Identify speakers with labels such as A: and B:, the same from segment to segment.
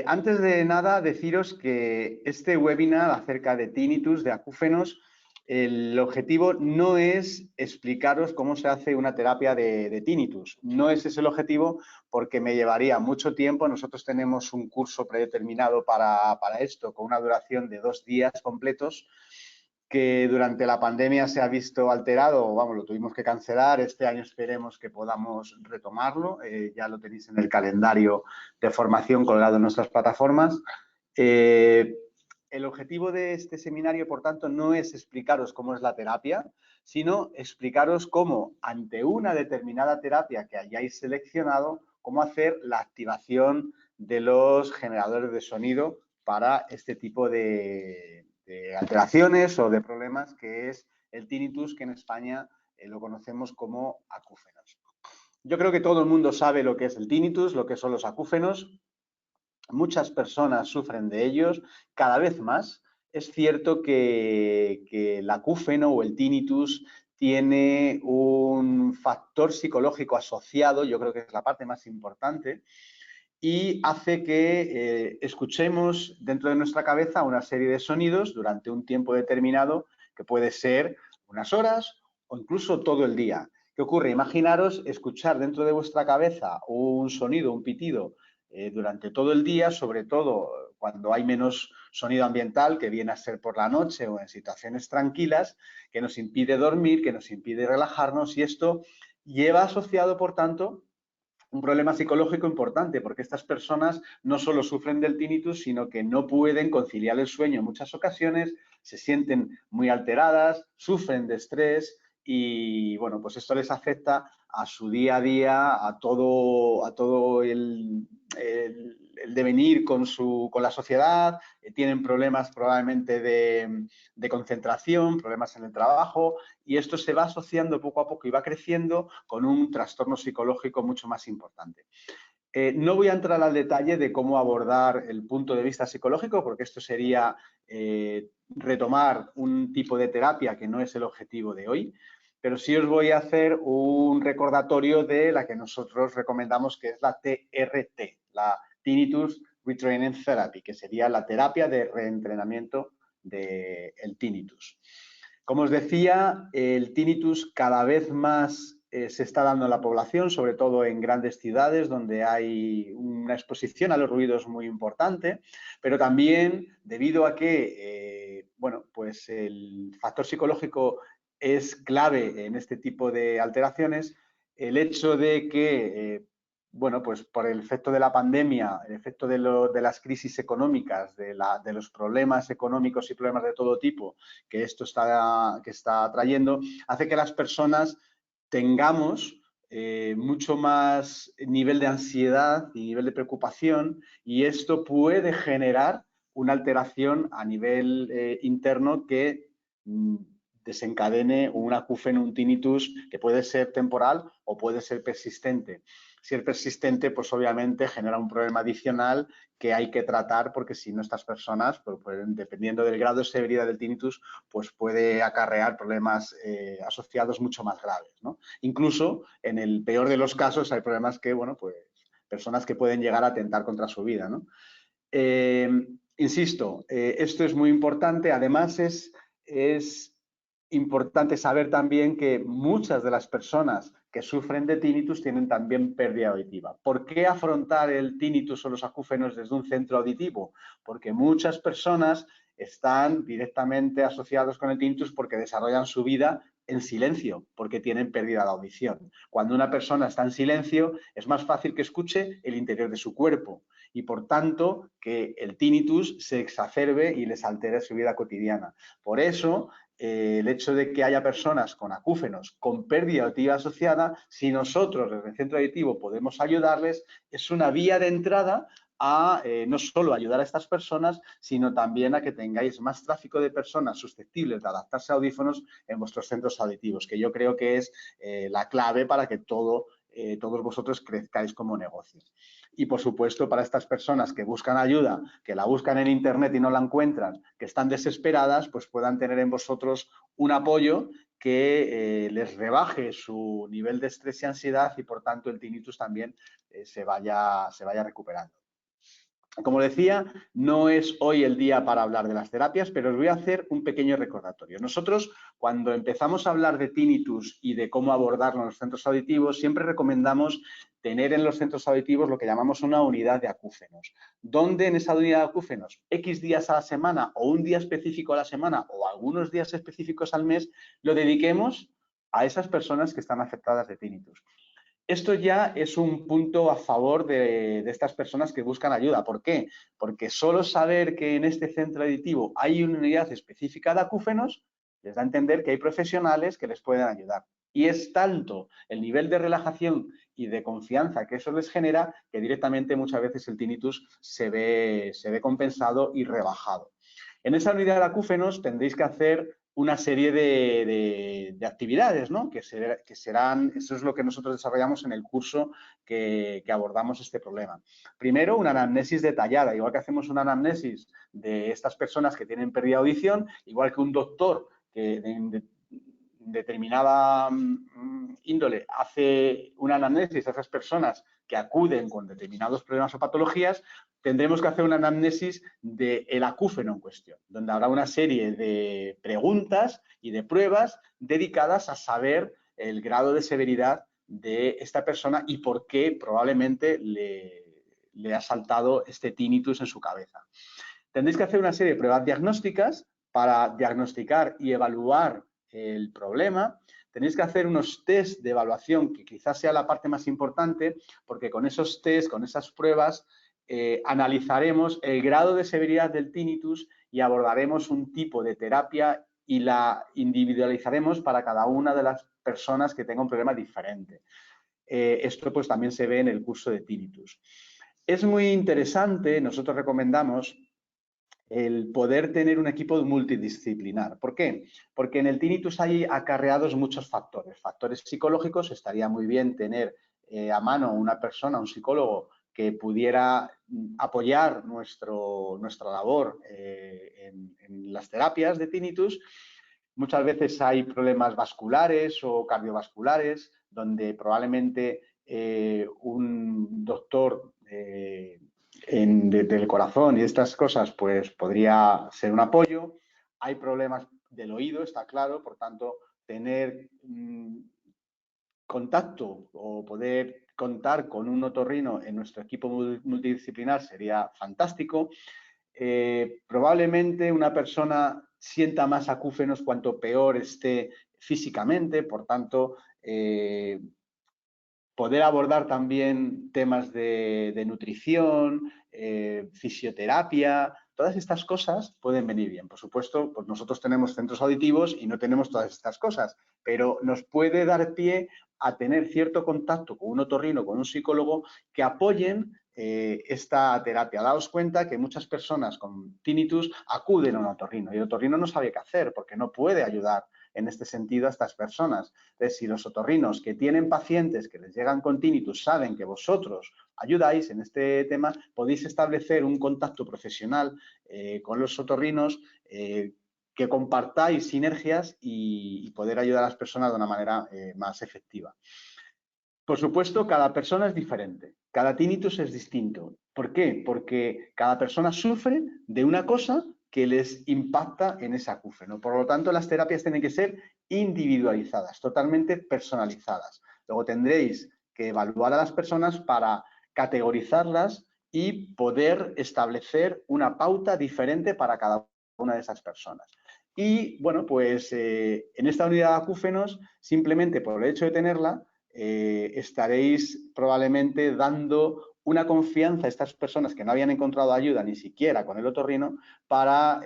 A: Antes de nada, deciros que este webinar acerca de tinnitus, de acúfenos, el objetivo no es explicaros cómo se hace una terapia de tinnitus. No es ese el objetivo porque me llevaría mucho tiempo. Nosotros tenemos un curso predeterminado para esto con una duración de 2 días completos que durante la pandemia se ha visto alterado, vamos, lo tuvimos que cancelar. Este año esperemos que podamos retomarlo. Ya lo tenéis en el calendario de formación colgado en nuestras plataformas. El objetivo de este seminario, por tanto, no es explicaros cómo es la terapia, sino explicaros cómo, ante una determinada terapia que hayáis seleccionado, cómo hacer la activación de los generadores de sonido para este tipo de alteraciones o de problemas, que es el tinnitus, que en España lo conocemos como acúfenos. Yo creo que todo el mundo sabe lo que es el tinnitus, lo que son los acúfenos. Muchas personas sufren de ellos, cada vez más. Es cierto que el acúfeno o el tinnitus tiene un factor psicológico asociado, yo creo que es la parte más importante, y hace que escuchemos dentro de nuestra cabeza una serie de sonidos durante un tiempo determinado, que puede ser unas horas o incluso todo el día. ¿Qué ocurre? Imaginaros escuchar dentro de vuestra cabeza un sonido, un pitido, durante todo el día, sobre todo cuando hay menos sonido ambiental, que viene a ser por la noche o en situaciones tranquilas, que nos impide dormir, que nos impide relajarnos, y esto lleva asociado, por tanto, un problema psicológico importante, porque estas personas no solo sufren del tinnitus, sino que no pueden conciliar el sueño en muchas ocasiones, se sienten muy alteradas, sufren de estrés y, bueno, pues esto les afecta a su día a día, a todo el devenir con la sociedad. Tienen problemas probablemente de concentración, problemas en el trabajo, y esto se va asociando poco a poco y va creciendo con un trastorno psicológico mucho más importante. No voy a entrar al detalle de cómo abordar el punto de vista psicológico, porque esto sería retomar un tipo de terapia que no es el objetivo de hoy, pero sí os voy a hacer un recordatorio de la que nosotros recomendamos, que es la TRT, la Tinnitus Retraining Therapy, que sería la terapia de reentrenamiento del tinnitus. Como os decía, el tinnitus cada vez más se está dando en la población, sobre todo en grandes ciudades donde hay una exposición a los ruidos muy importante, pero también debido a que, bueno, pues el factor psicológico es clave en este tipo de alteraciones. El hecho de que, bueno, pues por el efecto de la pandemia, el efecto de las crisis económicas, de los problemas económicos y problemas de todo tipo que esto está trayendo, hace que las personas tengamos mucho más nivel de ansiedad y nivel de preocupación, y esto puede generar una alteración a nivel interno que desencadene un acúfeno, un tinnitus, que puede ser temporal o puede ser persistente. Si es persistente, pues obviamente genera un problema adicional que hay que tratar, porque si no, estas personas, pues, dependiendo del grado de severidad del tinnitus, pues puede acarrear problemas asociados mucho más graves, ¿no? Incluso en el peor de los casos hay problemas que, bueno, pues personas que pueden llegar a atentar contra su vida, ¿no? Insisto, esto es muy importante. Además, es importante saber también que muchas de las personas que sufren de tinnitus tienen también pérdida auditiva. ¿Por qué afrontar el tinnitus o los acúfenos desde un centro auditivo? Porque muchas personas están directamente asociados con el tinnitus porque desarrollan su vida en silencio, porque tienen pérdida de audición. Cuando una persona está en silencio, es más fácil que escuche el interior de su cuerpo y, por tanto, que el tinnitus se exacerbe y les altere su vida cotidiana. Por eso, el hecho de que haya personas con acúfenos con pérdida auditiva asociada, si nosotros desde el centro auditivo podemos ayudarles, es una vía de entrada a no solo ayudar a estas personas, sino también a que tengáis más tráfico de personas susceptibles de adaptarse a audífonos en vuestros centros auditivos, que yo creo que es la clave para que todos vosotros crezcáis como negocio. Y, por supuesto, para estas personas que buscan ayuda, que la buscan en Internet y no la encuentran, que están desesperadas, pues puedan tener en vosotros un apoyo que les rebaje su nivel de estrés y ansiedad, y, por tanto, el tinnitus también se vaya recuperando. Como decía, no es hoy el día para hablar de las terapias, pero os voy a hacer un pequeño recordatorio. Nosotros, cuando empezamos a hablar de tinnitus y de cómo abordarlo en los centros auditivos, siempre recomendamos tener en los centros auditivos lo que llamamos una unidad de acúfenos, donde en esa unidad de acúfenos, X días a la semana o un día específico a la semana o algunos días específicos al mes, lo dediquemos a esas personas que están afectadas de tinnitus. Esto ya es un punto a favor de estas personas que buscan ayuda. ¿Por qué? Porque solo saber que en este centro auditivo hay una unidad específica de acúfenos les da a entender que hay profesionales que les pueden ayudar. Y es tanto el nivel de relajación y de confianza que eso les genera que directamente muchas veces el tinnitus se ve compensado y rebajado. En esa unidad de acúfenos tendréis que hacer una serie de actividades, ¿no? Que serán, eso es lo que nosotros desarrollamos en el curso que abordamos este problema. Primero, una anamnesis detallada, igual que hacemos una anamnesis de estas personas que tienen pérdida de audición, igual que un doctor que de determinada índole hace una anamnesis a esas personas que acuden con determinados problemas o patologías, tendremos que hacer una anamnesis del acúfeno en cuestión, donde habrá una serie de preguntas y de pruebas dedicadas a saber el grado de severidad de esta persona y por qué probablemente le ha saltado este tinnitus en su cabeza. Tendréis que hacer una serie de pruebas diagnósticas para diagnosticar y evaluar el problema. Tenéis que hacer unos test de evaluación, que quizás sea la parte más importante, porque con esos test, con esas pruebas, analizaremos el grado de severidad del tinnitus y abordaremos un tipo de terapia y la individualizaremos para cada una de las personas que tenga un problema diferente. Esto pues también se ve en el curso de tinnitus. Es muy interesante, nosotros recomendamos el poder tener un equipo multidisciplinar. ¿Por qué? Porque en el tinnitus hay acarreados muchos factores. Factores psicológicos, estaría muy bien tener a mano una persona, un psicólogo, que pudiera apoyar nuestra labor en las terapias de tinnitus. Muchas veces hay problemas vasculares o cardiovasculares, donde probablemente un doctor del corazón y estas cosas, pues podría ser un apoyo. Hay problemas del oído, está claro, por tanto, tener contacto o poder contar con un otorrino en nuestro equipo multidisciplinar sería fantástico. Probablemente una persona sienta más acúfenos cuanto peor esté físicamente, por tanto, poder abordar también temas de nutrición, fisioterapia, todas estas cosas pueden venir bien. Por supuesto, pues nosotros tenemos centros auditivos y no tenemos todas estas cosas, pero nos puede dar pie a tener cierto contacto con un otorrino, con un psicólogo que apoyen esta terapia. Daos cuenta que muchas personas con tinnitus acuden a un otorrino y el otorrino no sabe qué hacer porque no puede ayudar en este sentido a estas personas. Entonces, si los otorrinos que tienen pacientes que les llegan con tinnitus saben que vosotros ayudáis en este tema, podéis establecer un contacto profesional con los otorrinos, que compartáis sinergias y poder ayudar a las personas de una manera más efectiva. Por supuesto, cada persona es diferente, cada tinnitus es distinto. ¿Por qué? Porque cada persona sufre de una cosa que les impacta en ese acúfeno. Por lo tanto, las terapias tienen que ser individualizadas, totalmente personalizadas. Luego tendréis que evaluar a las personas para categorizarlas y poder establecer una pauta diferente para cada una de esas personas. Y, bueno, pues en esta unidad de acúfenos, simplemente por el hecho de tenerla, estaréis probablemente dando una confianza a estas personas que no habían encontrado ayuda ni siquiera con el otorrino para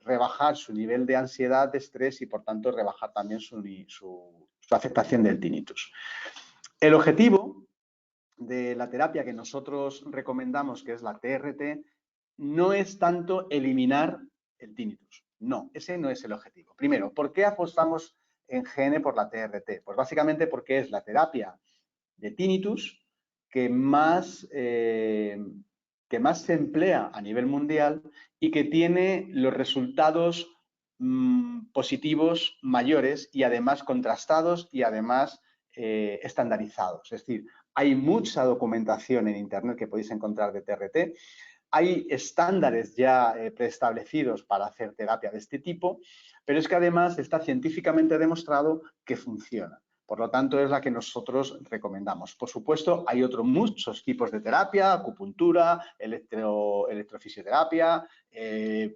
A: rebajar su nivel de ansiedad, de estrés y por tanto rebajar también su afectación del tinnitus. El objetivo de la terapia que nosotros recomendamos, que es la TRT, no es tanto eliminar el tinnitus. No, ese no es el objetivo. Primero, ¿por qué apostamos en GN por la TRT? Pues básicamente porque es la terapia de tinnitus que más se emplea a nivel mundial y que tiene los resultados positivos mayores y además contrastados y además estandarizados. Es decir, hay mucha documentación en Internet que podéis encontrar de TRT Hay estándares ya preestablecidos para hacer terapia de este tipo, pero es que además está científicamente demostrado que funciona. Por lo tanto, es la que nosotros recomendamos. Por supuesto, hay muchos tipos de terapia, acupuntura, electrofisioterapia,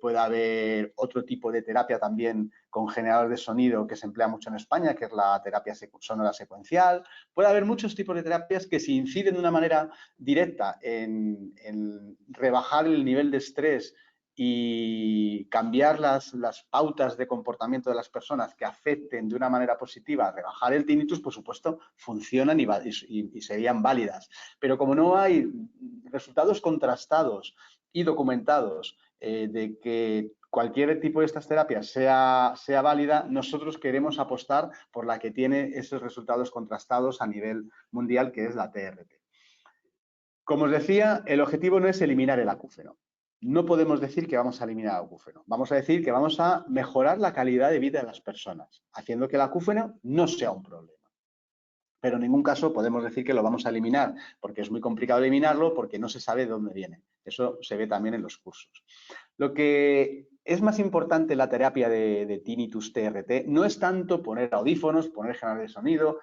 A: puede haber otro tipo de terapia también con generador de sonido que se emplea mucho en España, que es la terapia sonora secuencial. Puede haber muchos tipos de terapias que si inciden de una manera directa en rebajar el nivel de estrés y cambiar las pautas de comportamiento de las personas que afecten de una manera positiva a rebajar el tinnitus, por supuesto, funcionan y serían válidas. Pero como no hay resultados contrastados y documentados de que cualquier tipo de estas terapias sea válida, nosotros queremos apostar por la que tiene esos resultados contrastados a nivel mundial, que es la TRT. Como os decía, el objetivo no es eliminar el acúfeno. No podemos decir que vamos a eliminar el acúfeno. Vamos a decir que vamos a mejorar la calidad de vida de las personas, haciendo que el acúfeno no sea un problema. Pero en ningún caso podemos decir que lo vamos a eliminar, porque es muy complicado eliminarlo, porque no se sabe de dónde viene. Eso se ve también en los cursos. Lo que es más importante en la terapia de tinnitus TRT no es tanto poner audífonos, poner generador de sonido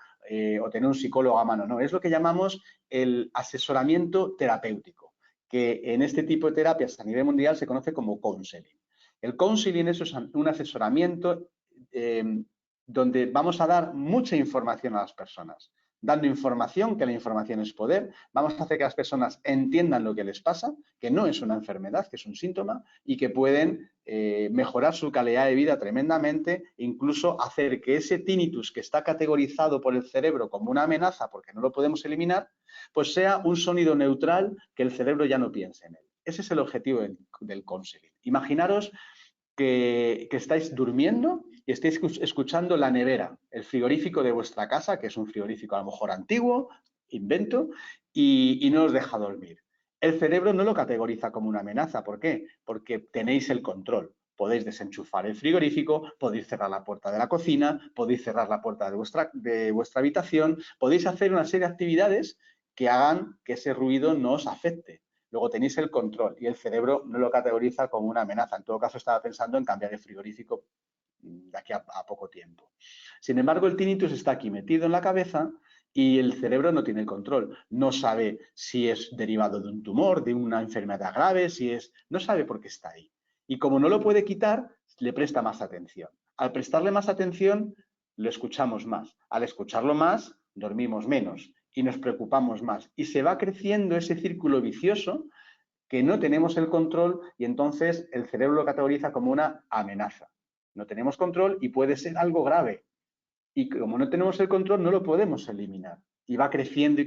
A: o tener un psicólogo a mano, no, es lo que llamamos el asesoramiento terapéutico, que en este tipo de terapias a nivel mundial se conoce como counseling. El counseling es un asesoramiento donde vamos a dar mucha información a las personas. Dando información, que la información es poder, vamos a hacer que las personas entiendan lo que les pasa, que no es una enfermedad, que es un síntoma, y que pueden mejorar su calidad de vida tremendamente, incluso hacer que ese tinnitus que está categorizado por el cerebro como una amenaza, porque no lo podemos eliminar, pues sea un sonido neutral que el cerebro ya no piense en él. Ese es el objetivo del counseling. Imaginaros que estáis durmiendo y estáis escuchando la nevera, el frigorífico de vuestra casa, que es un frigorífico a lo mejor antiguo, invento, y no os deja dormir. El cerebro no lo categoriza como una amenaza. ¿Por qué? Porque tenéis el control. Podéis desenchufar el frigorífico, podéis cerrar la puerta de la cocina, podéis cerrar la puerta de vuestra habitación, podéis hacer una serie de actividades que hagan que ese ruido no os afecte. Luego tenéis el control y el cerebro no lo categoriza como una amenaza. En todo caso, estaba pensando en cambiar el frigorífico de aquí a poco tiempo. Sin embargo, el tinnitus está aquí metido en la cabeza y el cerebro no tiene el control. No sabe si es derivado de un tumor, de una enfermedad grave, no sabe por qué está ahí. Y como no lo puede quitar, le presta más atención. Al prestarle más atención, lo escuchamos más. Al escucharlo más, dormimos menos y nos preocupamos más. Y se va creciendo ese círculo vicioso que no tenemos el control y entonces el cerebro lo categoriza como una amenaza. No tenemos control y puede ser algo grave. Y como no tenemos el control, no lo podemos eliminar. Y va creciendo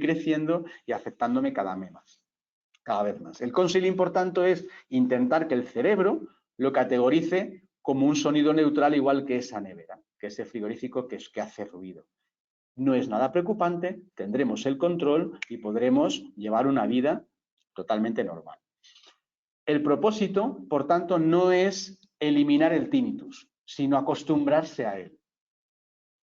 A: y afectándome cada vez más. El counseling, por tanto, es intentar que el cerebro lo categorice como un sonido neutral igual que esa nevera, que ese frigorífico que hace ruido. No es nada preocupante, tendremos el control y podremos llevar una vida totalmente normal. El propósito, por tanto, no es eliminar el tinnitus, sino acostumbrarse a él.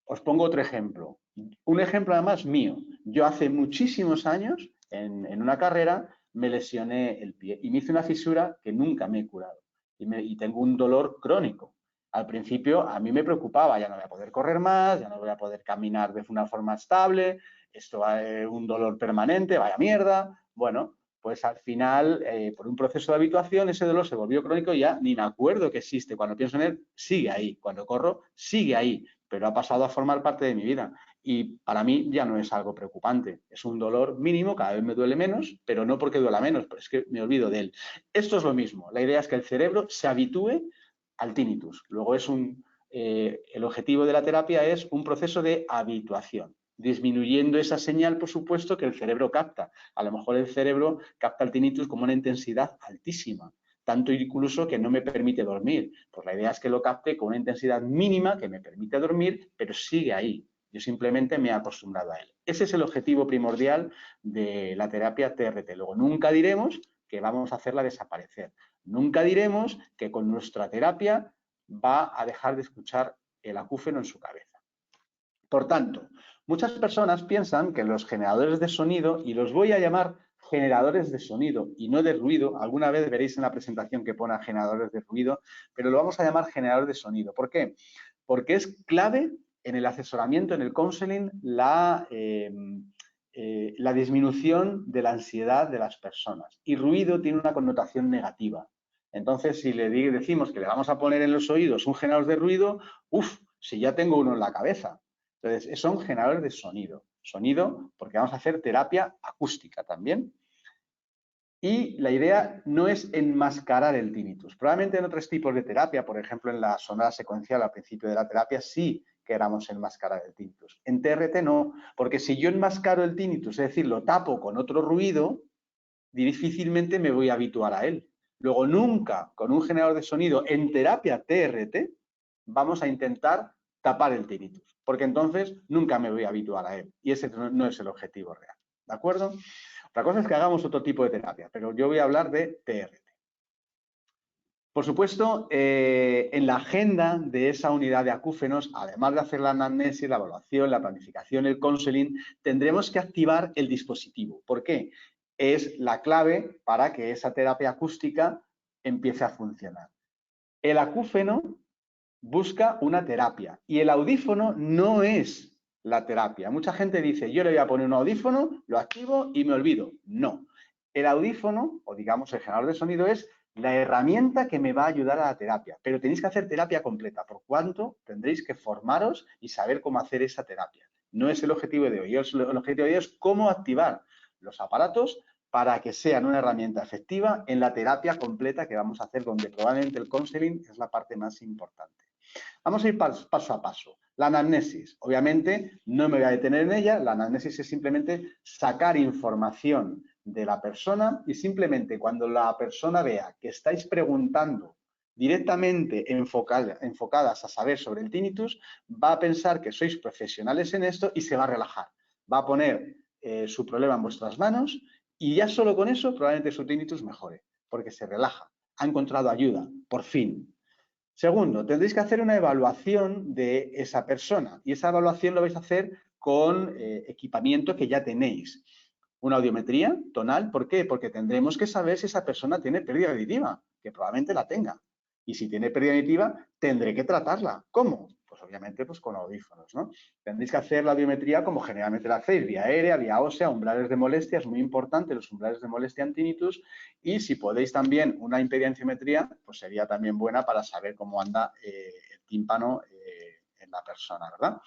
A: Os pongo otro ejemplo. Un ejemplo además mío. Yo hace muchísimos años, en una carrera, me lesioné el pie y me hice una fisura que nunca me he curado. Y tengo un dolor crónico. Al principio a mí me preocupaba, ya no voy a poder correr más, ya no voy a poder caminar de una forma estable, esto va a ser un dolor permanente, vaya mierda. Bueno, pues al final, por un proceso de habituación, ese dolor se volvió crónico y ya ni me acuerdo que existe. Cuando pienso en él, sigue ahí. Cuando corro, sigue ahí, pero ha pasado a formar parte de mi vida. Y para mí ya no es algo preocupante. Es un dolor mínimo, cada vez me duele menos, pero no porque duela menos, pero es que me olvido de él. Esto es lo mismo. La idea es que el cerebro se habitúe al tinnitus. Luego el objetivo de la terapia es un proceso de habituación, disminuyendo esa señal, por supuesto, que el cerebro capta. A lo mejor el cerebro capta el tinnitus como una intensidad altísima, tanto incluso que no me permite dormir. Pues la idea es que lo capte con una intensidad mínima que me permite dormir, pero sigue ahí. Yo simplemente me he acostumbrado a él. Ese es el objetivo primordial de la terapia TRT. Luego, nunca diremos que vamos a hacerla desaparecer. Nunca diremos que con nuestra terapia va a dejar de escuchar el acúfeno en su cabeza. Por tanto, muchas personas piensan que los generadores de sonido, y los voy a llamar generadores de sonido y no de ruido. Alguna vez veréis en la presentación que pone generadores de ruido, pero lo vamos a llamar generador de sonido. ¿Por qué? Porque es clave en el asesoramiento, en el counseling, la disminución de la ansiedad de las personas. Y ruido tiene una connotación negativa. Entonces, si le decimos que le vamos a poner en los oídos un generador de ruido, si ya tengo uno en la cabeza. Entonces, son generadores de sonido. Sonido porque vamos a hacer terapia acústica también. Y la idea no es enmascarar el tinnitus. Probablemente en otros tipos de terapia, por ejemplo, en la sonora secuencial al principio de la terapia, sí queramos enmascarar el tinnitus. En TRT no, porque si yo enmascaro el tinnitus, es decir, lo tapo con otro ruido, difícilmente me voy a habituar a él. Luego, nunca con un generador de sonido en terapia TRT vamos a intentar tapar el tinnitus, porque entonces nunca me voy a habituar a él. Y ese no es el objetivo real. ¿De acuerdo? Otra cosa es que hagamos otro tipo de terapia, pero yo voy a hablar de TRT. Por supuesto, en la agenda de esa unidad de acúfenos, además de hacer la anamnesis, la evaluación, la planificación, el counseling, tendremos que activar el dispositivo. ¿Por qué? Es la clave para que esa terapia acústica empiece a funcionar. El acúfeno busca una terapia y el audífono no es la terapia. Mucha gente dice, yo le voy a poner un audífono, lo activo y me olvido. No. El audífono, o digamos el generador de sonido, es la herramienta que me va a ayudar a la terapia. Pero tenéis que hacer terapia completa, por cuanto tendréis que formaros y saber cómo hacer esa terapia. No es el objetivo de hoy. El objetivo de hoy es cómo activar los aparatos para que sean una herramienta efectiva en la terapia completa que vamos a hacer, donde probablemente el counseling es la parte más importante. Vamos a ir paso a paso. La anamnesis, obviamente, no me voy a detener en ella. La anamnesis es simplemente sacar información de la persona y simplemente cuando la persona vea que estáis preguntando directamente enfocadas a saber sobre el tinnitus, va a pensar que sois profesionales en esto y se va a relajar. Va a poner su problema en vuestras manos y ya solo con eso probablemente su tinnitus mejore, porque se relaja. Ha encontrado ayuda, por fin. Segundo, tendréis que hacer una evaluación de esa persona y esa evaluación lo vais a hacer con equipamiento que ya tenéis. Una audiometría tonal, ¿por qué? Porque tendremos que saber si esa persona tiene pérdida auditiva, que probablemente la tenga. Y si tiene pérdida auditiva, tendré que tratarla. ¿Cómo? Pues obviamente pues con audífonos, ¿no? Tendréis que hacer la audiometría como generalmente la hacéis, vía aérea, vía ósea, umbrales de molestia, es muy importante los umbrales de molestia en tinnitus, y si podéis también una impedenciometría, pues sería también buena para saber cómo anda el tímpano en la persona, ¿verdad?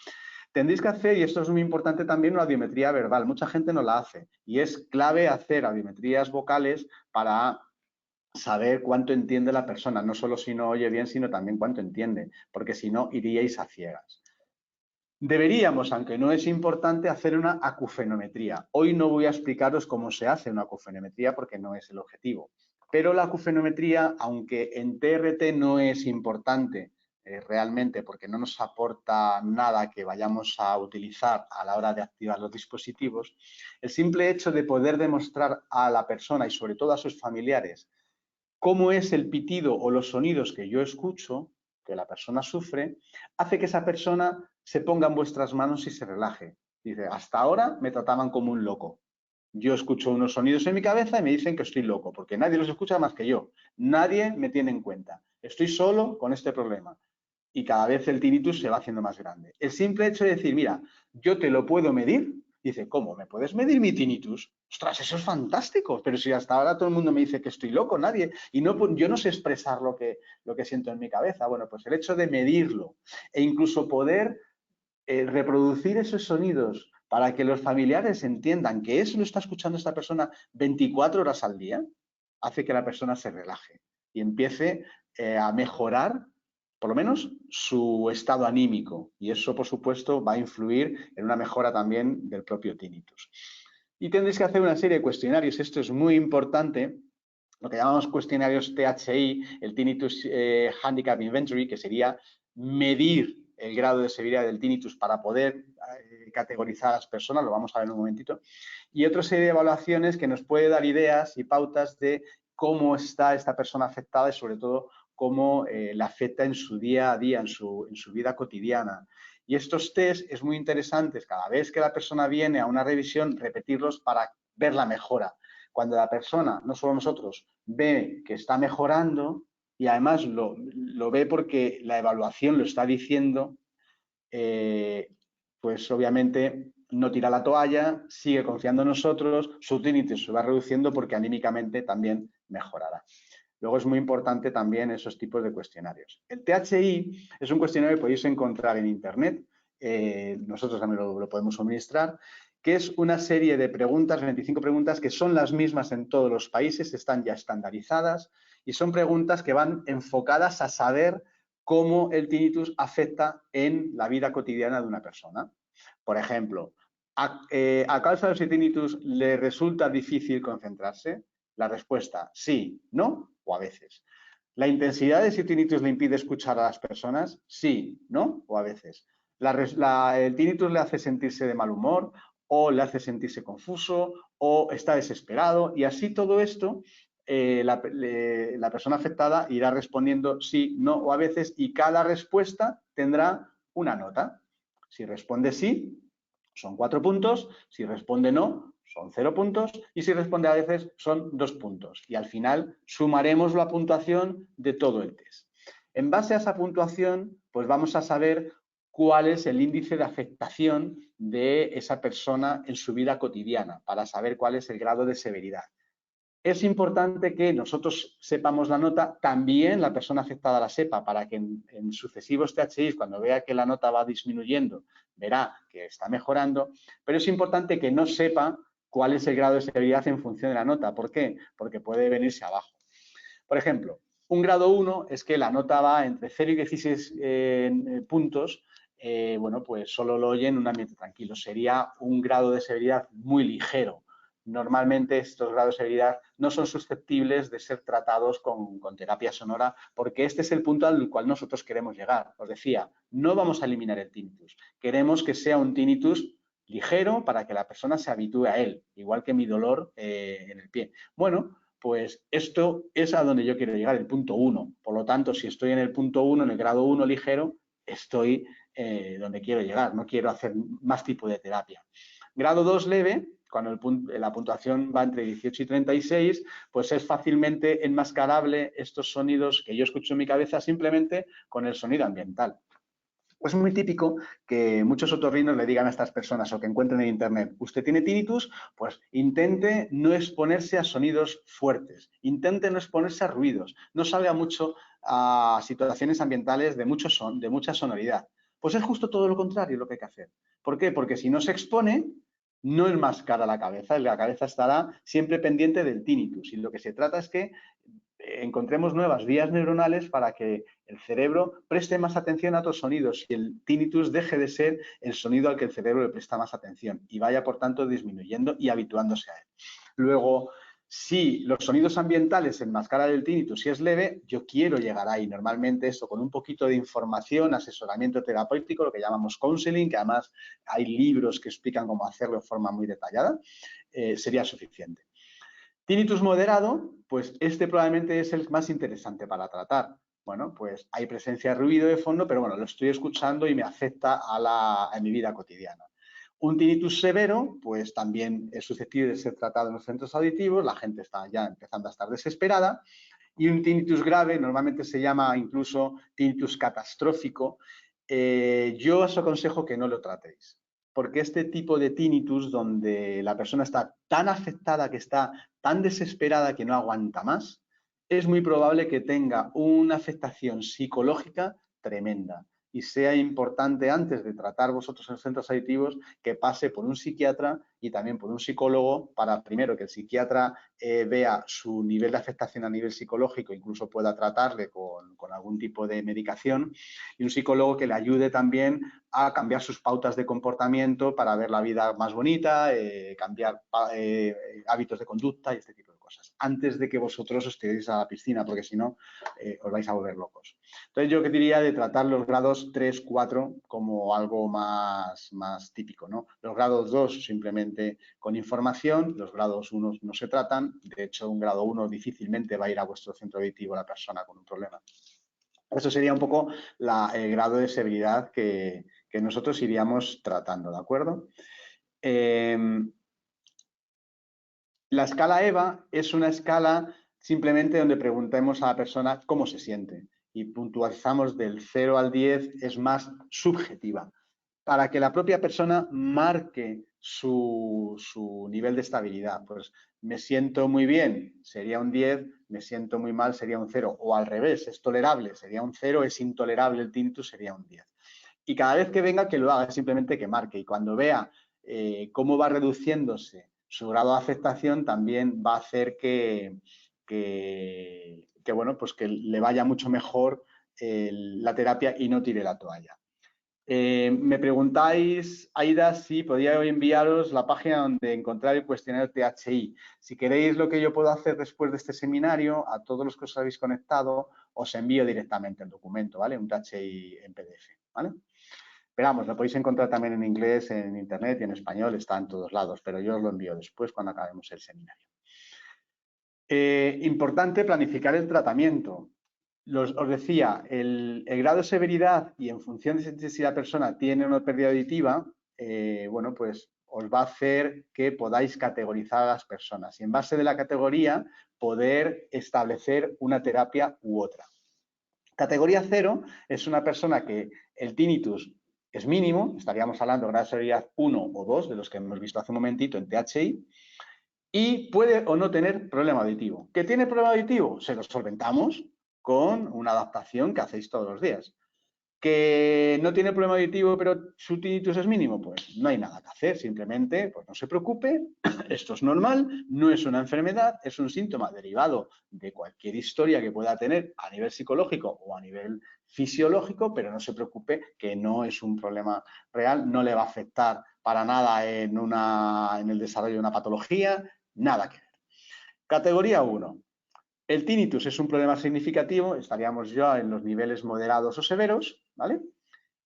A: Tendréis que hacer, y esto es muy importante también, una audiometría verbal. Mucha gente no la hace y es clave hacer audiometrías vocales para saber cuánto entiende la persona, no solo si no oye bien, sino también cuánto entiende, porque si no iríais a ciegas. Deberíamos, aunque no es importante, hacer una acufenometría. Hoy no voy a explicaros cómo se hace una acufenometría porque no es el objetivo. Pero la acufenometría, aunque en TRT no es importante realmente porque no nos aporta nada que vayamos a utilizar a la hora de activar los dispositivos, el simple hecho de poder demostrar a la persona y sobre todo a sus familiares cómo es el pitido o los sonidos que yo escucho, que la persona sufre, hace que esa persona se ponga en vuestras manos y se relaje. Dice, hasta ahora me trataban como un loco. Yo escucho unos sonidos en mi cabeza y me dicen que estoy loco, porque nadie los escucha más que yo. Nadie me tiene en cuenta. Estoy solo con este problema. Y cada vez el tinnitus se va haciendo más grande. El simple hecho de decir, mira, yo te lo puedo medir. Dice, ¿cómo? ¿Me puedes medir mi tinnitus? ¡Ostras, eso es fantástico! Pero si hasta ahora todo el mundo me dice que estoy loco, nadie. Y no, yo no sé expresar lo que siento en mi cabeza. Bueno, pues el hecho de medirlo e incluso poder reproducir esos sonidos para que los familiares entiendan que eso lo está escuchando esta persona 24 horas al día, hace que la persona se relaje y empiece a mejorar por lo menos su estado anímico, y eso por supuesto va a influir en una mejora también del propio tinnitus. Y tendréis que hacer una serie de cuestionarios, esto es muy importante, lo que llamamos cuestionarios THI, el Tinnitus Handicap Inventory, que sería medir el grado de severidad del tinnitus para poder categorizar a las personas, lo vamos a ver en un momentito, y otra serie de evaluaciones que nos puede dar ideas y pautas de cómo está esta persona afectada y sobre todo cómo le afecta en su día a día, en su vida cotidiana. Y estos test es muy interesantes, cada vez que la persona viene a una revisión, repetirlos para ver la mejora. Cuando la persona, no solo nosotros, ve que está mejorando y además lo ve porque la evaluación lo está diciendo, pues obviamente no tira la toalla, sigue confiando en nosotros, su tinnitus se va reduciendo porque anímicamente también mejorará. Luego es muy importante también esos tipos de cuestionarios. El THI es un cuestionario que podéis encontrar en Internet, nosotros también lo podemos suministrar, que es una serie de preguntas, 25 preguntas, que son las mismas en todos los países, están ya estandarizadas y son preguntas que van enfocadas a saber cómo el tinnitus afecta en la vida cotidiana de una persona. Por ejemplo, ¿a causa del tinnitus le resulta difícil concentrarse? La respuesta, sí, no o a veces. ¿La intensidad de ese tinnitus le impide escuchar a las personas? Sí, no o a veces. ¿El tinnitus le hace sentirse de mal humor o le hace sentirse confuso o está desesperado? Y así todo esto, la persona afectada irá respondiendo sí, no o a veces y cada respuesta tendrá una nota. Si responde sí, son 4 puntos, si responde no, son 0 puntos y si responde a veces son 2 puntos. Y al final sumaremos la puntuación de todo el test. En base a esa puntuación, pues vamos a saber cuál es el índice de afectación de esa persona en su vida cotidiana, para saber cuál es el grado de severidad. Es importante que nosotros sepamos la nota, también la persona afectada la sepa, para que en sucesivos THIs, cuando vea que la nota va disminuyendo, verá que está mejorando, pero es importante que no sepa cuál es el grado de severidad en función de la nota. ¿Por qué? Porque puede venirse abajo. Por ejemplo, un grado 1 es que la nota va entre 0 y 16 puntos, bueno, pues solo lo oye en un ambiente tranquilo. Sería un grado de severidad muy ligero. Normalmente estos grados de severidad no son susceptibles de ser tratados con terapia sonora porque este es el punto al cual nosotros queremos llegar. Os decía, no vamos a eliminar el tinnitus. Queremos que sea un tinnitus ligero para que la persona se habitúe a él, igual que mi dolor en el pie. Bueno, pues esto es a donde yo quiero llegar, el punto 1. Por lo tanto, si estoy en el punto 1, en el grado 1 ligero, estoy donde quiero llegar. No quiero hacer más tipo de terapia. Grado 2 leve, cuando la puntuación va entre 18 y 36, pues es fácilmente enmascarable estos sonidos que yo escucho en mi cabeza simplemente con el sonido ambiental. Es muy típico que muchos otorrinos le digan a estas personas o que encuentren en internet, ¿usted tiene tinnitus? Pues intente no exponerse a sonidos fuertes, intente no exponerse a ruidos, no salga mucho a situaciones ambientales de mucha sonoridad. Pues es justo todo lo contrario lo que hay que hacer. ¿Por qué? Porque si no se expone, no enmascara la cabeza estará siempre pendiente del tinnitus y lo que se trata es que encontremos nuevas vías neuronales para que el cerebro preste más atención a otros sonidos y el tinnitus deje de ser el sonido al que el cerebro le presta más atención y vaya, por tanto, disminuyendo y habituándose a él. Luego, si los sonidos ambientales enmascaran el tinnitus, si es leve, yo quiero llegar ahí. Normalmente esto con un poquito de información, asesoramiento terapéutico, lo que llamamos counseling, que además hay libros que explican cómo hacerlo de forma muy detallada, sería suficiente. Tinnitus moderado, pues este probablemente es el más interesante para tratar. Bueno, pues hay presencia de ruido de fondo, pero bueno, lo estoy escuchando y me afecta a mi vida cotidiana. Un tinnitus severo, pues también es susceptible de ser tratado en los centros auditivos, la gente está ya empezando a estar desesperada. Y un tinnitus grave, normalmente se llama incluso tinnitus catastrófico, yo os aconsejo que no lo tratéis. Porque este tipo de tinnitus, donde la persona está tan afectada, que está tan desesperada que no aguanta más, es muy probable que tenga una afectación psicológica tremenda y sea importante antes de tratar vosotros en los centros auditivos que pase por un psiquiatra y también por un psicólogo para primero que el psiquiatra vea su nivel de afectación a nivel psicológico, incluso pueda tratarle con algún tipo de medicación y un psicólogo que le ayude también a cambiar sus pautas de comportamiento para ver la vida más bonita, cambiar hábitos de conducta y este tipo de cosas, antes de que vosotros os tiréis a la piscina, porque si no, os vais a volver locos. Entonces, yo que diría de tratar los grados 3, 4 como algo más típico, ¿no? Los grados 2 simplemente con información, los grados 1 no se tratan, de hecho, un grado 1 difícilmente va a ir a vuestro centro auditivo la persona con un problema. Eso sería un poco el grado de severidad que nosotros iríamos tratando, ¿de acuerdo? La escala EVA es una escala simplemente donde preguntemos a la persona cómo se siente y puntualizamos del 0 al 10, es más subjetiva, para que la propia persona marque su nivel de estabilidad. Pues me siento muy bien, sería un 10, me siento muy mal, sería un 0, o al revés, es tolerable, sería un 0, es intolerable el tinnitus, sería un 10. Y cada vez que venga, que lo haga, simplemente que marque. Y cuando vea cómo va reduciéndose su grado de afectación, también va a hacer bueno, pues que le vaya mucho mejor la terapia y no tire la toalla. Me preguntáis, Aida, si podría enviaros la página donde encontrar el cuestionario THI. Si queréis lo que yo puedo hacer después de este seminario, a todos los que os habéis conectado, os envío directamente el documento, ¿vale? Un THI en PDF, ¿vale? Pero vamos, lo podéis encontrar también en inglés, en internet y en español, está en todos lados, pero yo os lo envío después cuando acabemos el seminario. Importante planificar el tratamiento. Os decía, el grado de severidad y en función de si la persona tiene una pérdida auditiva, bueno, pues os va a hacer que podáis categorizar a las personas y en base de la categoría poder establecer una terapia u otra. Categoría 0 es una persona que el tinnitus es mínimo, estaríamos hablando de grado de severidad 1 o 2, de los que hemos visto hace un momentito en THI, y puede o no tener problema auditivo. ¿Que tiene problema auditivo? Se lo solventamos con una adaptación que hacéis todos los días. ¿Que no tiene problema auditivo pero su tinnitus es mínimo? Pues no hay nada que hacer, simplemente pues no se preocupe, esto es normal, no es una enfermedad, es un síntoma derivado de cualquier historia que pueda tener a nivel psicológico o a nivel fisiológico, pero no se preocupe que no es un problema real, no le va a afectar para nada en el desarrollo de una patología, nada que ver. Categoría 1. El tinnitus es un problema significativo, estaríamos ya en los niveles moderados o severos, ¿vale?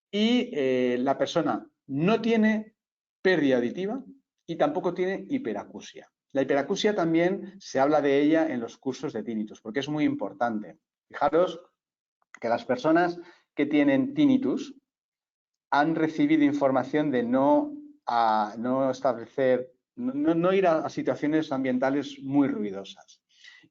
A: Y la persona no tiene pérdida auditiva y tampoco tiene hiperacusia. La hiperacusia también se habla de ella en los cursos de tinnitus, porque es muy importante. Fijaros que las personas que tienen tinnitus han recibido información de no ir a situaciones ambientales muy ruidosas.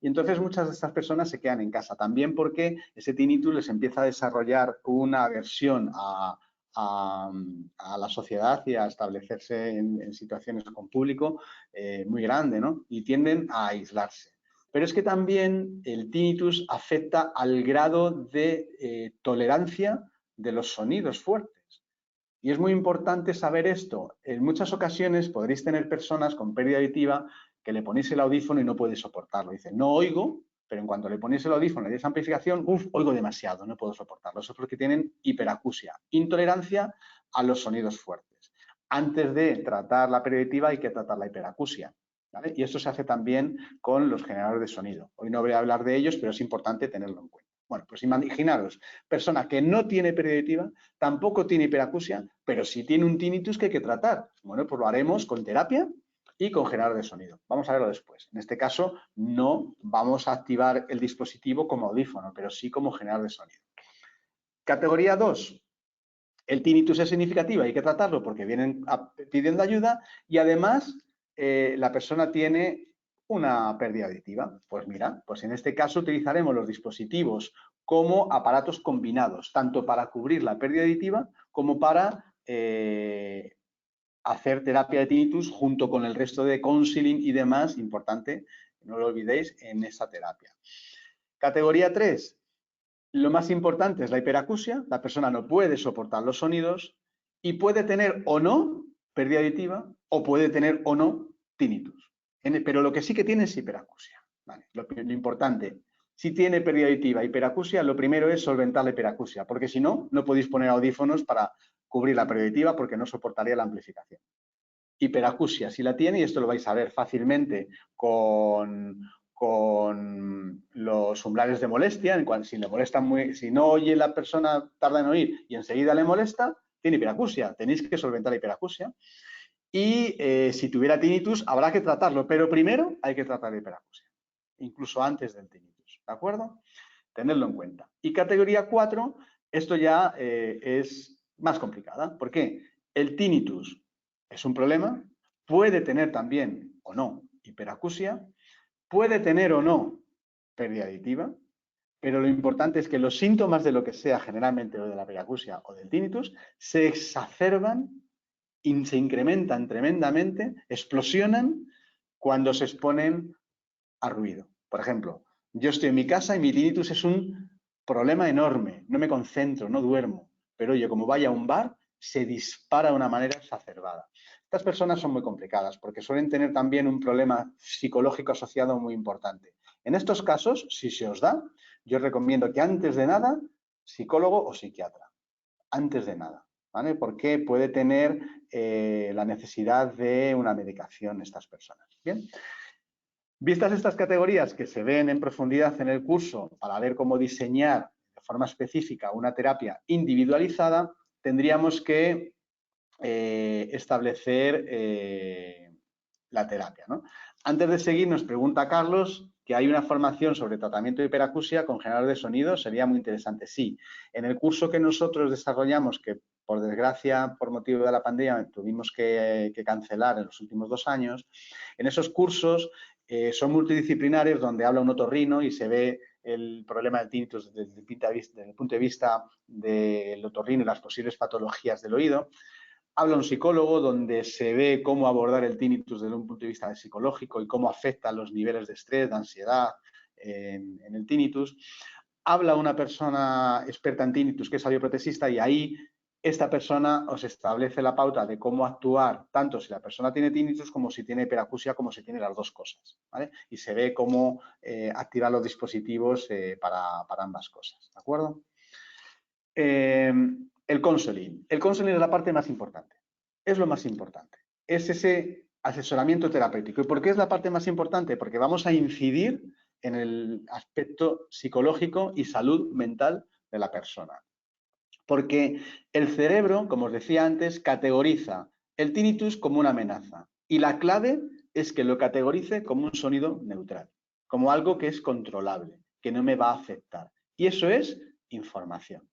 A: Y entonces muchas de estas personas se quedan en casa, también porque ese tinnitus les empieza a desarrollar una aversión a la sociedad y a establecerse en situaciones con público muy grande, ¿no? Y tienden a aislarse. Pero es que también el tinnitus afecta al grado de tolerancia de los sonidos fuertes. Y es muy importante saber esto. En muchas ocasiones podréis tener personas con pérdida auditiva que le ponéis el audífono y no puede soportarlo. Dice, no oigo, pero en cuanto le ponéis el audífono y esa amplificación, oigo demasiado, no puedo soportarlo. Eso es porque tienen hiperacusia, intolerancia a los sonidos fuertes. Antes de tratar la pérdida auditiva hay que tratar la hiperacusia, ¿vale? Y esto se hace también con los generadores de sonido. Hoy no voy a hablar de ellos, pero es importante tenerlo en cuenta. Bueno, pues imaginaros, persona que no tiene pérdida auditiva, tampoco tiene hiperacusia, pero sí tiene un tinnitus que hay que tratar. Bueno, pues lo haremos con terapia y con generador de sonido. Vamos a verlo después. En este caso, no vamos a activar el dispositivo como audífono, pero sí como generador de sonido. Categoría 2. El tinnitus es significativo, hay que tratarlo porque vienen pidiendo ayuda y además la persona tiene una pérdida auditiva. Pues mira, pues en este caso utilizaremos los dispositivos como aparatos combinados, tanto para cubrir la pérdida auditiva como para hacer terapia de tinnitus junto con el resto de counseling y demás, importante, no lo olvidéis, en esa terapia. Categoría 3. Lo más importante es la hiperacusia, la persona no puede soportar los sonidos y puede tener o no pérdida auditiva o puede tener o no tinnitus. Pero lo que sí que tiene es hiperacusia. ¿Vale? Lo importante, si tiene pérdida auditiva e hiperacusia, lo primero es solventar la hiperacusia, porque si no, no podéis poner audífonos para cubrir la pérdida auditiva porque no soportaría la amplificación. Hiperacusia, si la tiene, y esto lo vais a ver fácilmente con los umbrales de molestia, en cuanto si le molesta si no oye la persona, tarda en oír y enseguida le molesta, tiene hiperacusia. Tenéis que solventar la hiperacusia. Y si tuviera tinnitus, habrá que tratarlo, pero primero hay que tratar la hiperacusia, incluso antes del tinnitus, ¿de acuerdo? Tenerlo en cuenta. Y categoría 4, esto ya es más complicada. ¿Por qué? El tinnitus es un problema, puede tener también o no hiperacusia, puede tener o no pérdida auditiva, pero lo importante es que los síntomas de lo que sea, generalmente de la hiperacusia o del tinnitus, se exacerban y se incrementan tremendamente, explosionan cuando se exponen a ruido. Por ejemplo, yo estoy en mi casa y mi tinnitus es un problema enorme, no me concentro, no duermo, pero oye, como vaya a un bar, se dispara de una manera exacerbada. Estas personas son muy complicadas porque suelen tener también un problema psicológico asociado muy importante. En estos casos, si se os da, yo recomiendo que antes de nada, psicólogo o psiquiatra, antes de nada, ¿vale? Porque puede tener la necesidad de una medicación estas personas. Bien. Vistas estas categorías que se ven en profundidad en el curso para ver cómo diseñar de forma específica una terapia individualizada, tendríamos que establecer la terapia, ¿no? Antes de seguir, nos pregunta Carlos que hay una formación sobre tratamiento de hiperacusia con generador de sonido. Sería muy interesante. Sí, en el curso que nosotros desarrollamos, que por desgracia, por motivo de la pandemia, tuvimos que cancelar en los últimos 2 años, en esos cursos son multidisciplinares donde habla un otorrino y se ve el problema del tinnitus desde el punto de vista del otorrino y las posibles patologías del oído. Habla un psicólogo donde se ve cómo abordar el tinnitus desde un punto de vista psicológico y cómo afectan los niveles de estrés, de ansiedad en el tinnitus. Habla una persona experta en tinnitus que es audioprotesista y ahí esta persona os establece la pauta de cómo actuar, tanto si la persona tiene tinnitus como si tiene hiperacusia, como si tiene las dos cosas, ¿vale? Y se ve cómo activar los dispositivos para ambas cosas, ¿de acuerdo? El counseling. El counseling es la parte más importante. Es lo más importante. Es ese asesoramiento terapéutico. ¿Y por qué es la parte más importante? Porque vamos a incidir en el aspecto psicológico y salud mental de la persona. Porque el cerebro, como os decía antes, categoriza el tinnitus como una amenaza. Y la clave es que lo categorice como un sonido neutral, como algo que es controlable, que no me va a afectar. Y eso es información.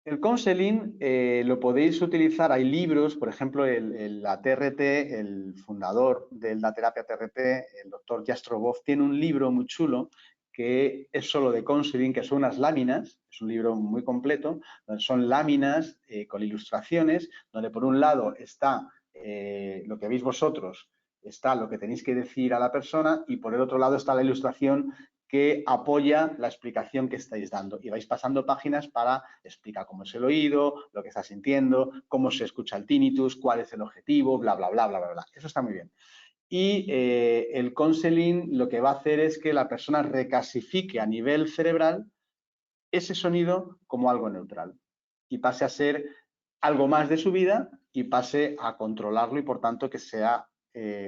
A: El counseling lo podéis utilizar, hay libros, por ejemplo, la TRT, el fundador de la terapia TRT, el doctor Jastrobov, tiene un libro muy chulo que es solo de counseling, que son unas láminas, es un libro muy completo, donde son láminas con ilustraciones, donde por un lado está lo que veis vosotros, está lo que tenéis que decir a la persona y por el otro lado está la ilustración que apoya la explicación que estáis dando. Y vais pasando páginas para explicar cómo es el oído, lo que estás sintiendo, cómo se escucha el tinnitus, cuál es el objetivo, bla, bla, bla, bla, bla, bla. Eso está muy bien. Y el counseling lo que va a hacer es que la persona recasifique a nivel cerebral ese sonido como algo neutral y pase a ser algo más de su vida y pase a controlarlo y por tanto que sea